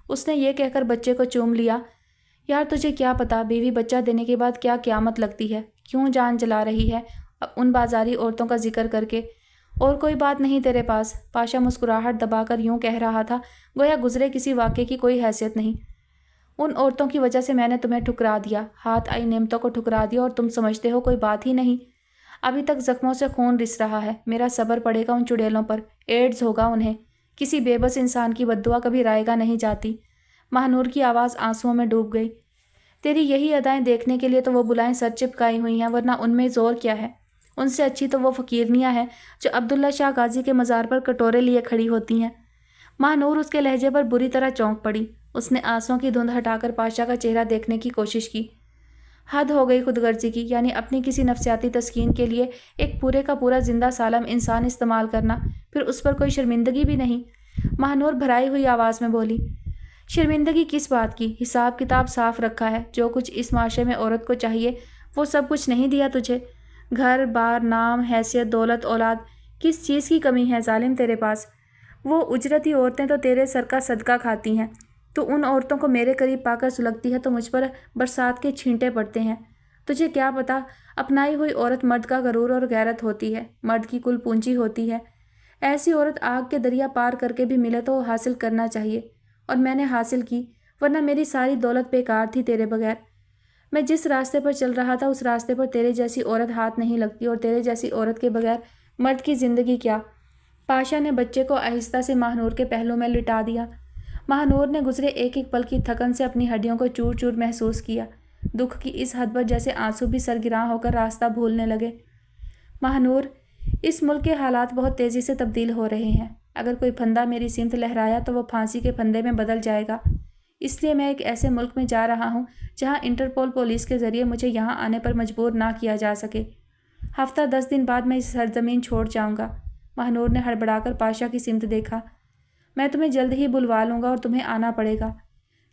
Speaker 1: اس نے یہ کہہ کر بچے کو چوم لیا۔ یار تجھے کیا پتا بیوی بچہ دینے کے بعد کیا قیامت لگتی ہے، کیوں جان جلا رہی ہے ان بازاری عورتوں کا ذکر کر کے؟ اور کوئی بات نہیں تیرے پاس؟ پاشا مسکراہٹ دبا کر یوں کہہ رہا تھا گویا گزرے کسی واقعے کی کوئی حیثیت نہیں۔ ان عورتوں کی وجہ سے میں نے تمہیں ٹھکرا دیا، ہاتھ آئی نعمتوں کو ٹھکرا دیا، اور تم سمجھتے ہو کوئی بات ہی نہیں؟ ابھی تک زخموں سے خون رس رہا ہے، میرا صبر پڑے گا ان چڑیلوں پر، ایڈز ہوگا انہیں، کسی بے بس انسان کی بددعا کبھی رائگاں نہیں جاتی۔ ماہنور کی آواز آنسوؤں میں ڈوب گئی۔ تیری یہی ادائیں دیکھنے کے لیے تو وہ بلائیں سر چپکائی ہوئی ہیں، ورنہ ان میں زور کیا ہے؟ ان سے اچھی تو وہ فقیرنیاں ہیں جو عبداللہ شاہ غازی کے مزار پر کٹورے لیے کھڑی ہوتی ہیں۔ ماہنور اس کے لہجے پر بری طرح چونک پڑی۔ اس نے آنسوؤں کی دھند ہٹا کر پاشا کا چہرہ دیکھنے کی کوشش کی۔ حد ہو گئی خود غرضی کی، یعنی اپنی کسی نفسیاتی تسکین کے لیے ایک پورے کا پورا زندہ سالم انسان استعمال کرنا، پھر اس پر کوئی شرمندگی بھی نہیں۔ ماہنور بھرائی ہوئی آواز میں بولی، شرمندگی کس بات کی؟ حساب کتاب صاف رکھا ہے، جو کچھ اس معاشرے میں عورت کو چاہیے وہ سب کچھ نہیں دیا تجھے؟ گھر بار، نام، حیثیت، دولت، اولاد، کس چیز کی کمی ہے ظالم تیرے پاس؟ وہ اجرتی عورتیں تو تیرے سر کا صدقہ کھاتی ہیں، تو ان عورتوں کو میرے قریب پا کر سلگتی ہے تو مجھ پر برسات کے چھینٹے پڑتے ہیں۔ تجھے کیا پتا، اپنائی ہوئی عورت مرد کا غرور اور غیرت ہوتی ہے، مرد کی کل پونجی ہوتی ہے۔ ایسی عورت آگ کے دریا پار کر کے بھی ملے تو حاصل کرنا چاہیے، اور میں نے حاصل کی، ورنہ میری ساری دولت بیکار تھی تیرے بغیر۔ میں جس راستے پر چل رہا تھا اس راستے پر تیرے جیسی عورت ہاتھ نہیں لگتی، اور تیرے جیسی عورت کے بغیر مرد کی زندگی کیا؟ پاشا نے بچے کو آہستہ سے ماہنور کے پہلو میں لٹا دیا۔ ماہنور نے گزرے ایک ایک پل کی تھکن سے اپنی ہڈیوں کو چور چور محسوس کیا، دکھ کی اس حد پر جیسے آنسو بھی سرگراں ہو کر راستہ بھولنے لگے۔ ماہنور، اس ملک کے حالات بہت تیزی سے تبدیل ہو رہے ہیں، اگر کوئی پھندا میری سمت لہرایا تو وہ پھانسی کے پھندے میں بدل جائے گا۔ اس لیے میں ایک ایسے ملک میں جا رہا ہوں جہاں انٹرپول پولیس کے ذریعے مجھے یہاں آنے پر مجبور نہ کیا جا سکے۔ ہفتہ 10 دن بعد میں اس سرزمین چھوڑ جاؤں گا۔ ماہنور نے ہڑبڑا کر پاشا کی سمت دیکھا۔ میں تمہیں جلد ہی بلوا لوں گا اور تمہیں آنا پڑے گا۔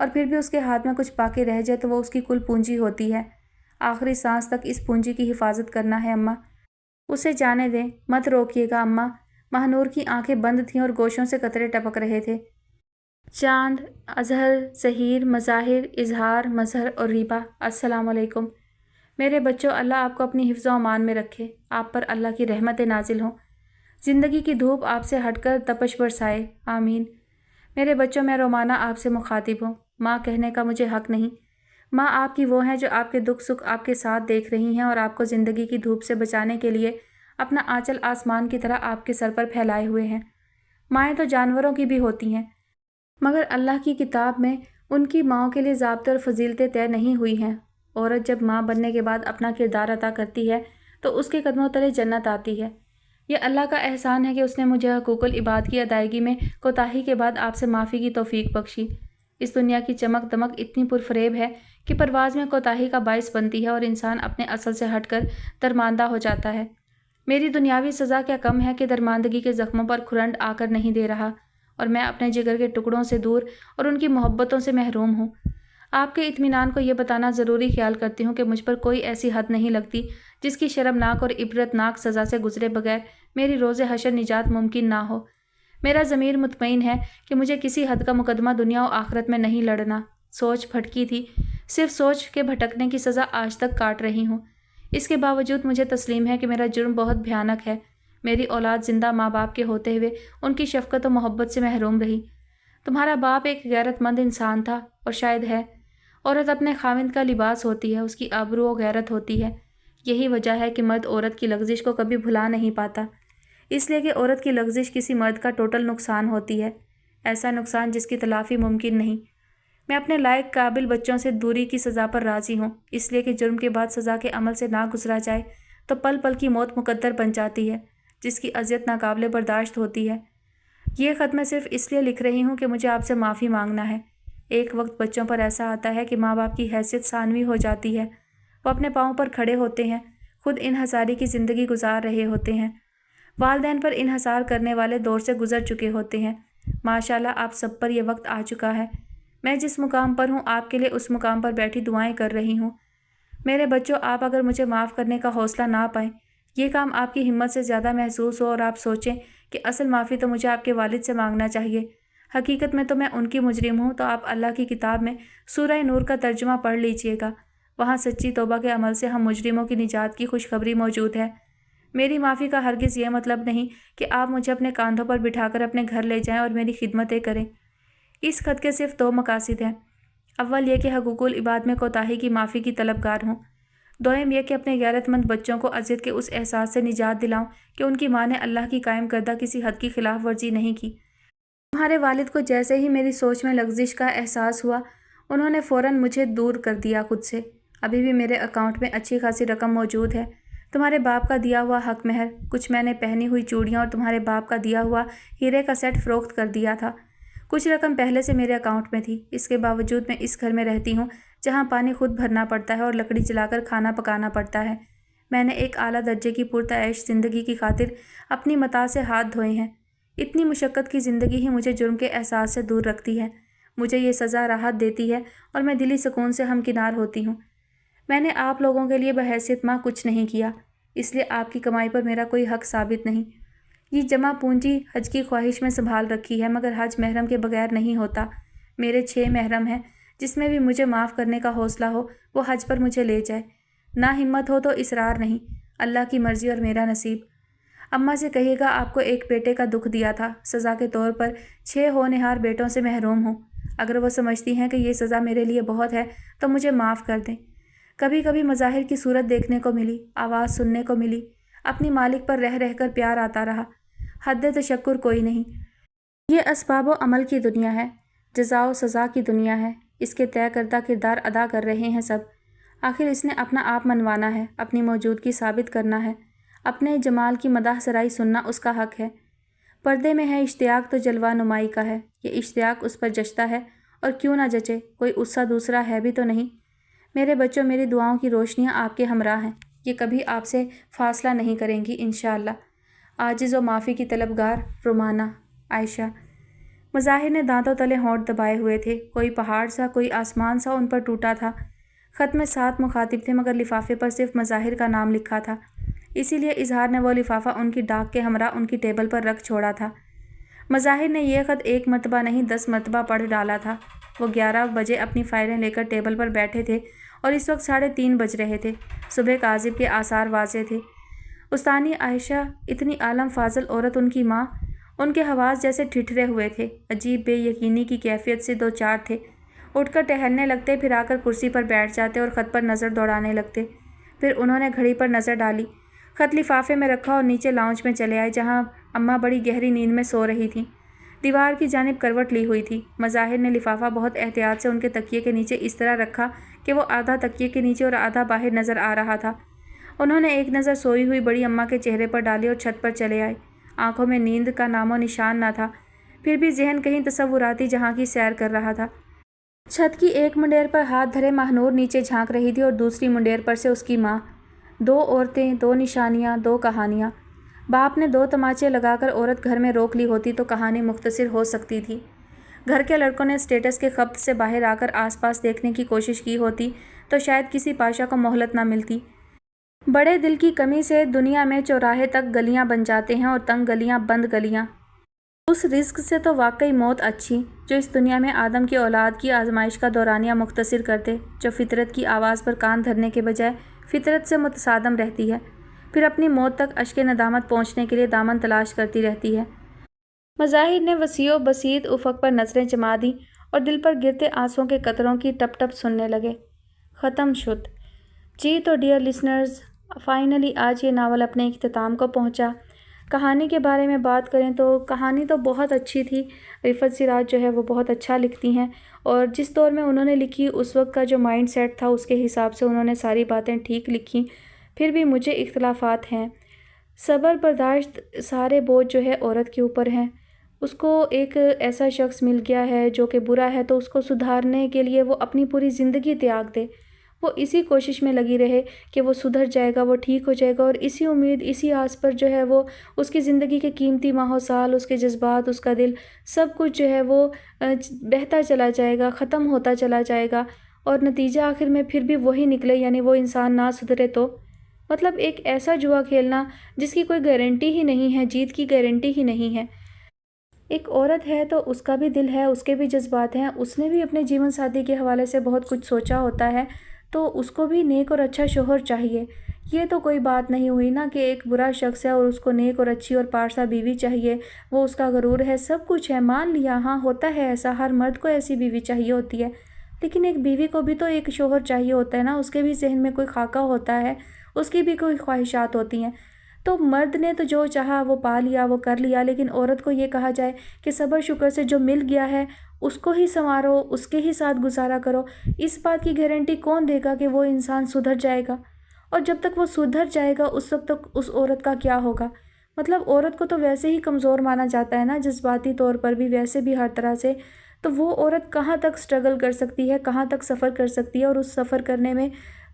Speaker 1: اور پھر بھی اس کے ہاتھ میں کچھ باقی رہ جائے تو وہ اس کی کل پونجی ہوتی ہے۔ آخری سانس تک اس پونجی کی حفاظت کرنا ہے اماں، اسے جانے دیں، مت روکیے گا اماں۔ ماہنور کی آنکھیں بند تھیں اور گوشوں سے قطرے ٹپک رہے تھے۔ چاند، اظہر، ظہیر، مظاہر، اظہار، مظہر اور ریبا، السلام علیکم۔ میرے بچوں، اللہ آپ کو اپنی حفظ و امان میں رکھے، آپ پر اللہ کی رحمتیں نازل ہوں، زندگی کی دھوپ آپ سے ہٹ کر تپش برسائے، آمین۔ میرے بچوں، میں رومانہ آپ سے مخاطب ہوں، ماں کہنے کا مجھے حق نہیں۔ ماں آپ کی وہ ہیں جو آپ کے دکھ سکھ آپ کے ساتھ دیکھ رہی ہیں اور آپ کو زندگی کی دھوپ سے بچانے کے لیے اپنا آنچل آسمان کی طرح آپ کے سر پر پھیلائے ہوئے ہیں۔ مائیں تو جانوروں کی بھی ہوتی ہیں، مگر اللہ کی کتاب میں ان کی ماؤں کے لیے ضابطے اور فضیلتیں طے نہیں ہوئی ہیں۔ عورت جب ماں بننے کے بعد اپنا کردار عطا کرتی ہے تو اس کے قدموں تلے جنت آتی ہے۔ یہ اللہ کا احسان ہے کہ اس نے مجھے حقوق العباد کی ادائیگی میں کوتاہی کے بعد آپ سے معافی کی توفیق بخشی۔ اس دنیا کی چمک دمک اتنی پرفریب ہے کہ پرواز میں کوتاہی کا باعث بنتی ہے اور انسان اپنے اصل سے ہٹ کر درماندہ ہو جاتا ہے۔ میری دنیاوی سزا کیا کم ہے کہ درماندگی کے زخموں پر کھرنڈ آ کر نہیں دے رہا، اور میں اپنے جگر کے ٹکڑوں سے دور اور ان کی محبتوں سے محروم ہوں۔ آپ کے اطمینان کو یہ بتانا ضروری خیال کرتی ہوں کہ مجھ پر کوئی ایسی حد نہیں لگتی جس کی شرمناک اور عبرتناک سزا سے گزرے بغیر میری روز حشر نجات ممکن نہ ہو۔ میرا ضمیر مطمئن ہے کہ مجھے کسی حد کا مقدمہ دنیا و آخرت میں نہیں لڑنا۔ سوچ بھٹکی تھی، صرف سوچ کے بھٹکنے کی سزا آج تک کاٹ رہی ہوں۔ اس کے باوجود مجھے تسلیم ہے کہ میرا جرم بہت بھیانک ہے۔ میری اولاد زندہ ماں باپ کے ہوتے ہوئے ان کی شفقت و محبت سے محروم رہی۔ تمہارا باپ ایک غیرت مند انسان تھا اور شاید ہے۔ عورت اپنے خاوند کا لباس ہوتی ہے، اس کی آبرو و غیرت ہوتی ہے۔ یہی وجہ ہے کہ مرد عورت کی لغزش کو کبھی بھلا نہیں پاتا، اس لیے کہ عورت کی لغزش کسی مرد کا ٹوٹل نقصان ہوتی ہے، ایسا نقصان جس کی تلافی ممکن نہیں۔ میں اپنے لائق قابل بچوں سے دوری کی سزا پر راضی ہوں، اس لیے کہ جرم کے بعد سزا کے عمل سے نہ گزرا جائے تو پل پل کی موت مقدر بن جاتی ہے، جس کی اذیت ناقابل برداشت ہوتی ہے۔ یہ خط میں صرف اس لیے لکھ رہی ہوں کہ مجھے آپ سے معافی مانگنا ہے۔ ایک وقت بچوں پر ایسا آتا ہے کہ ماں باپ کی حیثیت ثانوی ہو جاتی ہے، وہ اپنے پاؤں پر کھڑے ہوتے ہیں، خود انحصاری کی زندگی گزار رہے ہوتے ہیں، والدین پر انحصار کرنے والے دور سے گزر چکے ہوتے ہیں۔ ماشاءاللہ آپ سب پر یہ وقت آ چکا ہے۔ میں جس مقام پر ہوں آپ کے لیے اس مقام پر بیٹھی دعائیں کر رہی ہوں۔ میرے بچوں، آپ اگر مجھے معاف کرنے کا حوصلہ نہ پائیں، یہ کام آپ کی ہمت سے زیادہ محسوس ہو اور آپ سوچیں کہ اصل معافی تو مجھے آپ کے والد سے مانگنا چاہیے، حقیقت میں تو میں ان کی مجرم ہوں، تو آپ اللہ کی کتاب میں سورہ نور کا ترجمہ پڑھ لیجئے گا، وہاں سچی توبہ کے عمل سے ہم مجرموں کی نجات کی خوشخبری موجود ہے۔ میری معافی کا ہرگز یہ مطلب نہیں کہ آپ مجھے اپنے کاندھوں پر بٹھا کر اپنے گھر لے جائیں اور میری خدمتیں کریں۔ اس خط کے صرف 2 مقاصد ہیں۔ اول یہ کہ حقوق العباد میں کوتاہی کی معافی کی طلبگار ہوں۔ دوم یہ کہ اپنے غیرت مند بچوں کو اذیت کے اس احساس سے نجات دلاؤں کہ ان کی ماں نے اللہ کی قائم کردہ کسی حد کی خلاف ورزی نہیں کی۔ تمہارے والد کو جیسے ہی میری سوچ میں لغزش کا احساس ہوا، انہوں نے فوراً مجھے دور کر دیا خود سے۔ ابھی بھی میرے اکاؤنٹ میں اچھی خاصی رقم موجود ہے۔ تمہارے باپ کا دیا ہوا حق مہر، کچھ میں نے پہنی ہوئی چوڑیاں اور تمہارے باپ کا دیا ہوا ہیرے کا سیٹ فروخت کر دیا تھا۔ کچھ رقم پہلے سے میرے اکاؤنٹ میں تھی۔ اس کے باوجود میں اس گھر میں رہتی ہوں جہاں پانی خود بھرنا پڑتا ہے اور لکڑی جلا کر کھانا پکانا پڑتا ہے۔ میں نے ایک اعلیٰ درجے کی پرتعیش زندگی کی خاطر اپنی متاع سے ہاتھ دھوئے ہیں۔ اتنی مشقت کی زندگی ہی مجھے جرم کے احساس سے دور رکھتی ہے۔ مجھے یہ سزا راحت دیتی ہے اور میں دلی سکون سے ہمکنار ہوتی ہوں۔ میں نے آپ لوگوں کے لیے بحیثیت ماں کچھ نہیں کیا، اس لیے آپ کی کمائی پر میرا کوئی حق ثابت نہیں۔ یہ جمع پونجی حج کی خواہش میں سنبھال رکھی ہے، مگر حج محرم کے بغیر نہیں ہوتا۔ میرے 6 محرم ہیں، جس میں بھی مجھے معاف کرنے کا حوصلہ ہو وہ حج پر مجھے لے جائے۔ نہ ہمت ہو تو اصرار نہیں، اللہ کی مرضی اور میرا نصیب۔ اماں سے کہیے گا آپ کو ایک بیٹے کا دکھ دیا تھا، سزا کے طور پر 6 ہونہار بیٹوں سے محروم ہوں۔ اگر وہ سمجھتی ہیں کہ یہ سزا میرے لیے بہت ہے تو مجھے معاف کر دیں۔ کبھی کبھی مظاہر کی صورت دیکھنے کو ملی، آواز سننے کو ملی، اپنی مالک پر رہ رہ کر پیار آتا رہا، حد تشکر کوئی نہیں۔ یہ اسباب و عمل کی دنیا ہے، جزا و سزا کی دنیا ہے، اس کے طے کردہ کردار ادا کر رہے ہیں سب۔ آخر اس نے اپنا آپ منوانا ہے، اپنی موجودگی ثابت کرنا ہے، اپنے جمال کی مداح سرائی سننا اس کا حق ہے۔ پردے میں ہے اشتیاق تو جلوہ نمائی کا ہے، یہ اشتیاق اس پر جچتا ہے، اور کیوں نہ جچے، کوئی اس سا دوسرا ہے بھی تو نہیں۔ میرے بچوں، میری دعاؤں کی روشنیاں آپ کے ہمراہ ہیں، یہ کبھی آپ سے فاصلہ نہیں کریں گی انشاءاللہ۔ عاجز و معافی کی طلبگار، رومانہ، عائشہ۔ مظاہر نے دانتوں تلے ہونٹ دبائے ہوئے تھے۔ کوئی پہاڑ سا، کوئی آسمان سا ان پر ٹوٹا تھا۔ خط میں 7 مخاطب تھے مگر لفافے پر صرف مظاہر کا نام لکھا تھا، اسی لیے اظہار نے وہ لفافہ ان کی ڈاک کے ہمراہ ان کی ٹیبل پر رکھ چھوڑا تھا۔ مظاہر نے یہ خط 1 مرتبہ نہیں 10 مرتبہ پڑھ ڈالا تھا۔ وہ 11 بجے اپنی فائلیں لے کر ٹیبل پر بیٹھے تھے اور اس وقت 3:30 بج رہے تھے۔ صبح کاذب کے آثار واضح تھے۔ استانی عائشہ، اتنی عالم فاضل عورت، ان کی ماں، ان کے حواس جیسے ٹھٹھرے ہوئے تھے۔ عجیب بے یقینی کی کیفیت سے 2-4 تھے۔ اٹھ کر ٹہلنے لگتے، پھر آ کر کرسی پر بیٹھ جاتے اور خط پر نظر دوڑانے لگتے۔ پھر انہوں نے گھڑی پر نظر ڈالی، خط لفافے میں رکھا اور نیچے لاؤنج میں چلے آئے جہاں اماں بڑی گہری نیند میں سو رہی تھیں۔ دیوار کی جانب کروٹ لی ہوئی تھی۔ مظاہر نے لفافہ بہت احتیاط سے ان کے تکیے کے نیچے اس طرح رکھا کہ وہ آدھا تکیے کے نیچے اور آدھا باہر نظر آ رہا تھا۔ انہوں نے ایک نظر سوئی ہوئی بڑی اماں کے چہرے پر ڈالی اور چھت پر چلے آئے۔ آنکھوں میں نیند کا نام و نشان نہ تھا، پھر بھی ذہن کہیں تصوراتی جہاں کی سیر کر رہا تھا۔ چھت کی ایک منڈیر پر ہاتھ دھرے ماہنور نیچے جھانک رہی تھی اور دوسری منڈیر پر سے اس کی ماں۔ 2 عورتیں، 2 نشانیاں، 2 کہانیاں۔ باپ نے 2 تماچے لگا کر عورت گھر میں روک لی ہوتی تو کہانی مختصر ہو سکتی تھی۔ گھر کے لڑکوں نے اسٹیٹس کے خبط سے باہر آ کر آس پاس دیکھنے کی کوشش کی ہوتی تو شاید کسی پاشا کو مہلت نہ ملتی۔ بڑے دل کی کمی سے دنیا میں چوراہے تک گلیاں بن جاتے ہیں اور تنگ گلیاں بند گلیاں۔ اس رزق سے تو واقعی موت اچھی، جو اس دنیا میں آدم کی اولاد کی آزمائش کا دورانیہ مختصر کرتے، جو فطرت کی آواز پر کان دھرنے کے بجائے فطرت سے متصادم رہتی ہے، پھر اپنی موت تک اشک ندامت پہنچنے کے لیے دامن تلاش کرتی رہتی ہے۔ مظاہر نے وسیع و بسیط افق پر نظریں جما دیں اور دل پر گرتے آنسوؤں کے قطروں کی ٹپ ٹپ سننے لگے۔ ختم شد۔ جی تو ڈیئر لسنرز، فائنلی آج یہ ناول اپنے اختتام کو پہنچا۔ کہانی کے بارے میں بات کریں تو کہانی تو بہت اچھی تھی۔ رفعت سراج جو ہے وہ بہت اچھا لکھتی ہیں، اور جس دور میں انہوں نے لکھی اس وقت کا جو مائنڈ سیٹ تھا اس کے حساب سے انہوں نے ساری باتیں ٹھیک لکھیں۔ پھر بھی مجھے اختلافات ہیں۔ صبر برداشت سارے بوجھ جو ہے عورت کے اوپر ہیں۔ اس کو ایک ایسا شخص مل گیا ہے جو کہ برا ہے تو اس کو سدھارنے کے لیے وہ اپنی پوری زندگی تیاگ دے، وہ اسی کوشش میں لگی رہے کہ وہ سدھر جائے گا، وہ ٹھیک ہو جائے گا، اور اسی امید اسی آس پر جو ہے وہ اس کی زندگی کے قیمتی ماہ و سال، اس کے جذبات، اس کا دل، سب کچھ جو ہے وہ بہتا چلا جائے گا، ختم ہوتا چلا جائے گا، اور نتیجہ آخر میں پھر بھی وہی نکلے، یعنی وہ انسان نہ سدھرے تو مطلب ایک ایسا جوا کھیلنا جس کی کوئی گارنٹی ہی نہیں ہے، جیت کی گارنٹی ہی نہیں ہے۔ ایک عورت ہے تو اس کا بھی دل ہے، اس کے بھی جذبات ہیں، اس نے بھی اپنے جیون ساتھی کے حوالے سے بہت کچھ سوچا ہوتا ہے، تو اس کو بھی نیک اور اچھا شوہر چاہیے۔ یہ تو کوئی بات نہیں ہوئی نا کہ ایک برا شخص ہے اور اس کو نیک اور اچھی اور پارسا بیوی چاہیے، وہ اس کا غرور ہے، سب کچھ ہے، مان لیا، ہاں ہوتا ہے ایسا، ہر مرد کو ایسی بیوی چاہیے ہوتی ہے، لیکن ایک بیوی کو بھی تو ایک شوہر چاہیے ہوتا ہے نا، اس کے بھی ذہن میں کوئی خاکہ ہوتا ہے، اس کی بھی کوئی خواہشات ہوتی ہیں۔ تو مرد نے تو جو چاہا وہ پا لیا، وہ کر لیا، لیکن عورت کو یہ کہا جائے کہ صبر شکر سے جو مل گیا ہے اس کو ہی سنوارو، اس کے ہی ساتھ گزارا کرو۔ اس بات کی گارنٹی کون دے گا کہ وہ انسان سدھر جائے گا؟ اور جب تک وہ سدھر جائے گا اس وقت تک اس عورت کا کیا ہوگا؟ مطلب عورت کو تو ویسے ہی کمزور مانا جاتا ہے نا، جذباتی طور پر بھی، ویسے بھی ہر طرح سے، تو وہ عورت کہاں تک سٹرگل کر سکتی ہے، کہاں تک سفر کر سکتی ہے، اور اس سفر کرنے میں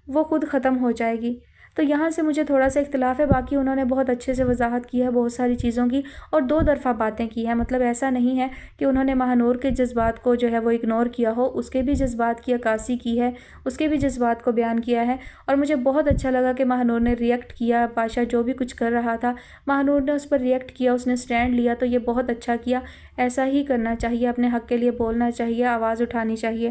Speaker 1: وہ خود ختم ہو جائے گی۔ تو یہاں سے مجھے تھوڑا سا اختلاف ہے، باقی انہوں نے بہت اچھے سے وضاحت کی ہے بہت ساری چیزوں کی، اور 2 طرفہ باتیں کی ہیں، مطلب ایسا نہیں ہے کہ انہوں نے ماہنور کے جذبات کو جو ہے وہ اگنور کیا ہو، اس کے بھی جذبات کی عکاسی کی ہے، اس کے بھی جذبات کو بیان کیا ہے، اور مجھے بہت اچھا لگا کہ ماہنور نے ریئیکٹ کیا، پاشا جو بھی کچھ کر رہا تھا ماہنور نے اس پر ریئیکٹ کیا، اس نے سٹینڈ لیا، تو یہ بہت اچھا کیا، ایسا ہی کرنا چاہیے، اپنے حق کے لیے بولنا چاہیے، آواز اٹھانی چاہیے۔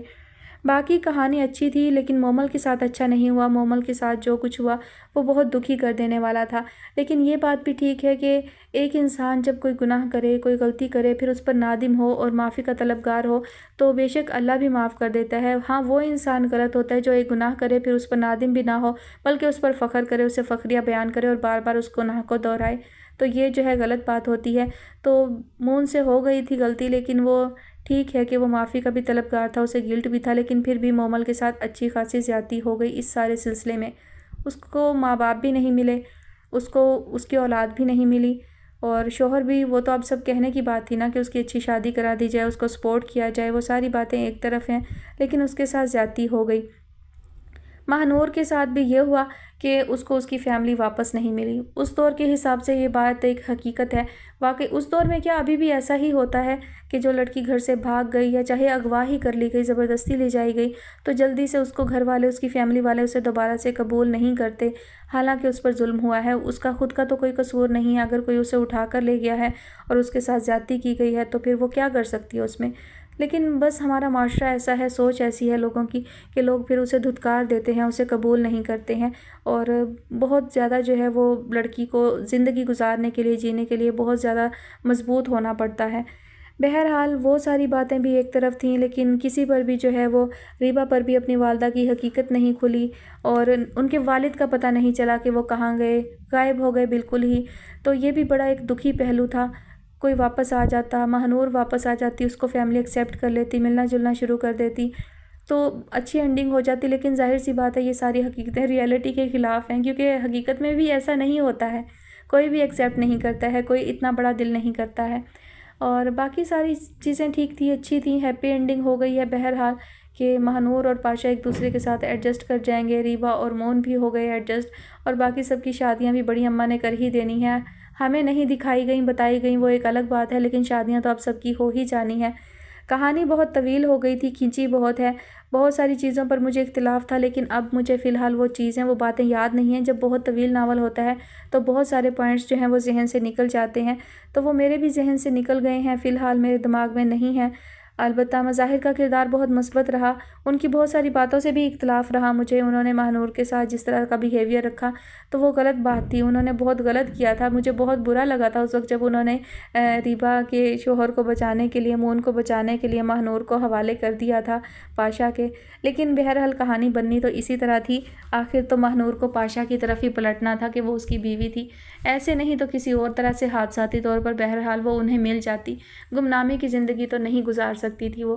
Speaker 1: باقی کہانی اچھی تھی لیکن مومل کے ساتھ اچھا نہیں ہوا، مومل کے ساتھ جو کچھ ہوا وہ بہت دکھی کر دینے والا تھا، لیکن یہ بات بھی ٹھیک ہے کہ ایک انسان جب کوئی گناہ کرے، کوئی غلطی کرے، پھر اس پر نادم ہو اور معافی کا طلبگار ہو تو بے شک اللہ بھی معاف کر دیتا ہے۔ ہاں وہ انسان غلط ہوتا ہے جو ایک گناہ کرے پھر اس پر نادم بھی نہ ہو، بلکہ اس پر فخر کرے، اسے فخریہ بیان کرے اور بار بار اس گناہ کو دہرائے، تو یہ جو ہے غلط بات ہوتی ہے۔ تو مون سے ہو گئی تھی غلطی، لیکن وہ ٹھیک ہے کہ وہ معافی کا بھی طلبگار تھا، اسے گلٹ بھی تھا، لیکن پھر بھی مومل کے ساتھ اچھی خاصی زیادتی ہو گئی اس سارے سلسلے میں۔ اس کو ماں باپ بھی نہیں ملے، اس کو اس کی اولاد بھی نہیں ملی، اور شوہر بھی، وہ تو اب سب کہنے کی بات تھی نا کہ اس کی اچھی شادی کرا دی جائے، اس کو سپورٹ کیا جائے، وہ ساری باتیں ایک طرف ہیں، لیکن اس کے ساتھ زیادتی ہو گئی۔ ماہنور کے ساتھ بھی یہ ہوا کہ اس کو اس کی فیملی واپس نہیں ملی۔ اس دور کے حساب سے یہ بات ایک حقیقت ہے۔ واقعی اس دور میں کیا ابھی بھی ایسا ہی ہوتا ہے کہ جو لڑکی گھر سے بھاگ گئی یا چاہے اغوا ہی کر لی گئی، زبردستی لے جائی گئی، تو جلدی سے اس کو گھر والے، اس کی فیملی والے اسے دوبارہ سے قبول نہیں کرتے، حالانکہ اس پر ظلم ہوا ہے، اس کا خود کا تو کوئی قصور نہیں ہے۔ اگر کوئی اسے اٹھا کر لے گیا ہے اور اس کے ساتھ زیادتی کی گئی ہے تو پھر وہ کیا کر سکتی ہے اس میں؟ لیکن بس ہمارا معاشرہ ایسا ہے، سوچ ایسی ہے لوگوں کی کہ لوگ پھر اسے دھتکار دیتے ہیں، اسے قبول نہیں کرتے ہیں، اور بہت زیادہ جو ہے وہ لڑکی کو زندگی گزارنے کے لیے، جینے کے لیے بہت زیادہ مضبوط ہونا پڑتا ہے۔ بہرحال وہ ساری باتیں بھی ایک طرف تھیں، لیکن کسی پر بھی جو ہے وہ ریبا پر بھی اپنی والدہ کی حقیقت نہیں کھلی، اور ان کے والد کا پتہ نہیں چلا کہ وہ کہاں گئے، غائب ہو گئے بالکل ہی۔ تو یہ بھی بڑا ایک دکھی پہلو تھا۔ کوئی واپس آ جاتا، ماہنور واپس آ جاتی، اس کو فیملی ایکسیپٹ کر لیتی، ملنا جلنا شروع کر دیتی تو اچھی اینڈنگ ہو جاتی، لیکن ظاہر سی بات ہے یہ ساری حقیقتیں ریئلٹی کے خلاف ہیں، کیونکہ حقیقت میں بھی ایسا نہیں ہوتا ہے، کوئی بھی ایکسیپٹ نہیں کرتا ہے، کوئی اتنا بڑا دل نہیں کرتا ہے۔ اور باقی ساری چیزیں ٹھیک تھی، اچھی تھیں، ہیپی اینڈنگ ہو گئی ہے بہرحال کہ ماہنور اور پاشا ایک دوسرے کے ساتھ ایڈجسٹ کر جائیں گے، ریبا اور مون بھی ہو گئے ایڈجسٹ، اور باقی سب کی شادیاں بھی بڑی اماں نے کر ہی دینی ہیں۔ ہمیں نہیں دکھائی گئیں، بتائی گئیں، وہ ایک الگ بات ہے، لیکن شادیاں تو اب سب کی ہو ہی جانی ہیں۔ کہانی بہت طویل ہو گئی تھی، کھینچی بہت ہے، بہت ساری چیزوں پر مجھے اختلاف تھا، لیکن اب مجھے فی الحال وہ چیزیں، وہ باتیں یاد نہیں ہیں۔ جب بہت طویل ناول ہوتا ہے تو بہت سارے پوائنٹس جو ہیں وہ ذہن سے نکل جاتے ہیں، تو وہ میرے بھی ذہن سے نکل گئے ہیں، فی الحال میرے دماغ میں نہیں ہیں۔ البتہ مظاہر کا کردار بہت مثبت رہا، ان کی بہت ساری باتوں سے بھی اختلاف رہا مجھے، انہوں نے ماہنور کے ساتھ جس طرح کا بیہیویئر رکھا تو وہ غلط بات تھی، انہوں نے بہت غلط کیا تھا، مجھے بہت برا لگا تھا اس وقت جب انہوں نے ریبا کے شوہر کو بچانے کے لیے، مون کو بچانے کے لیے ماہنور کو حوالے کر دیا تھا پاشا کے۔ لیکن بہرحال کہانی بننی تو اسی طرح تھی، آخر تو ماہنور کو پاشا کی طرف ہی پلٹنا تھا کہ وہ اس کی بیوی تھی، ایسے نہیں تو کسی اور طرح سے حادثاتی طور پر بہرحال وہ انہیں مل جاتی، گمنامی کی زندگی تو نہیں گزار سکتی تھی وہ۔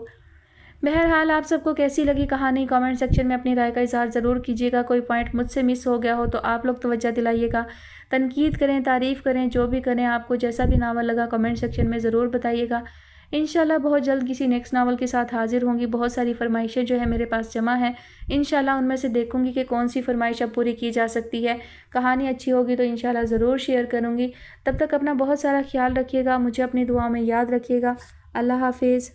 Speaker 1: بہرحال آپ سب کو کیسی لگی کہانی، کامنٹ سیکشن میں اپنی رائے کا اظہار ضرور کیجیے گا۔ کوئی پوائنٹ مجھ سے مس ہو گیا ہو تو آپ لوگ توجہ دلائیے گا، تنقید کریں، تعریف کریں، جو بھی کریں، آپ کو جیسا بھی ناول لگا کامنٹ سیکشن میں ضرور بتائیے گا۔ انشاءاللہ بہت جلد کسی نیکسٹ ناول کے ساتھ حاضر ہوں گی۔ بہت ساری فرمائشیں جو ہے میرے پاس جمع ہیں، انشاءاللہ ان میں سے دیکھوں گی کہ کون سی فرمائش اب پوری کی جا سکتی ہے۔ کہانی اچھی ہوگی تو انشاءاللہ ضرور شیئر کروں گی۔ تب تک اپنا بہت سارا خیال رکھیے گا، مجھے اپنی دعاؤں میں یاد رکھیے گا۔ اللہ حافظ۔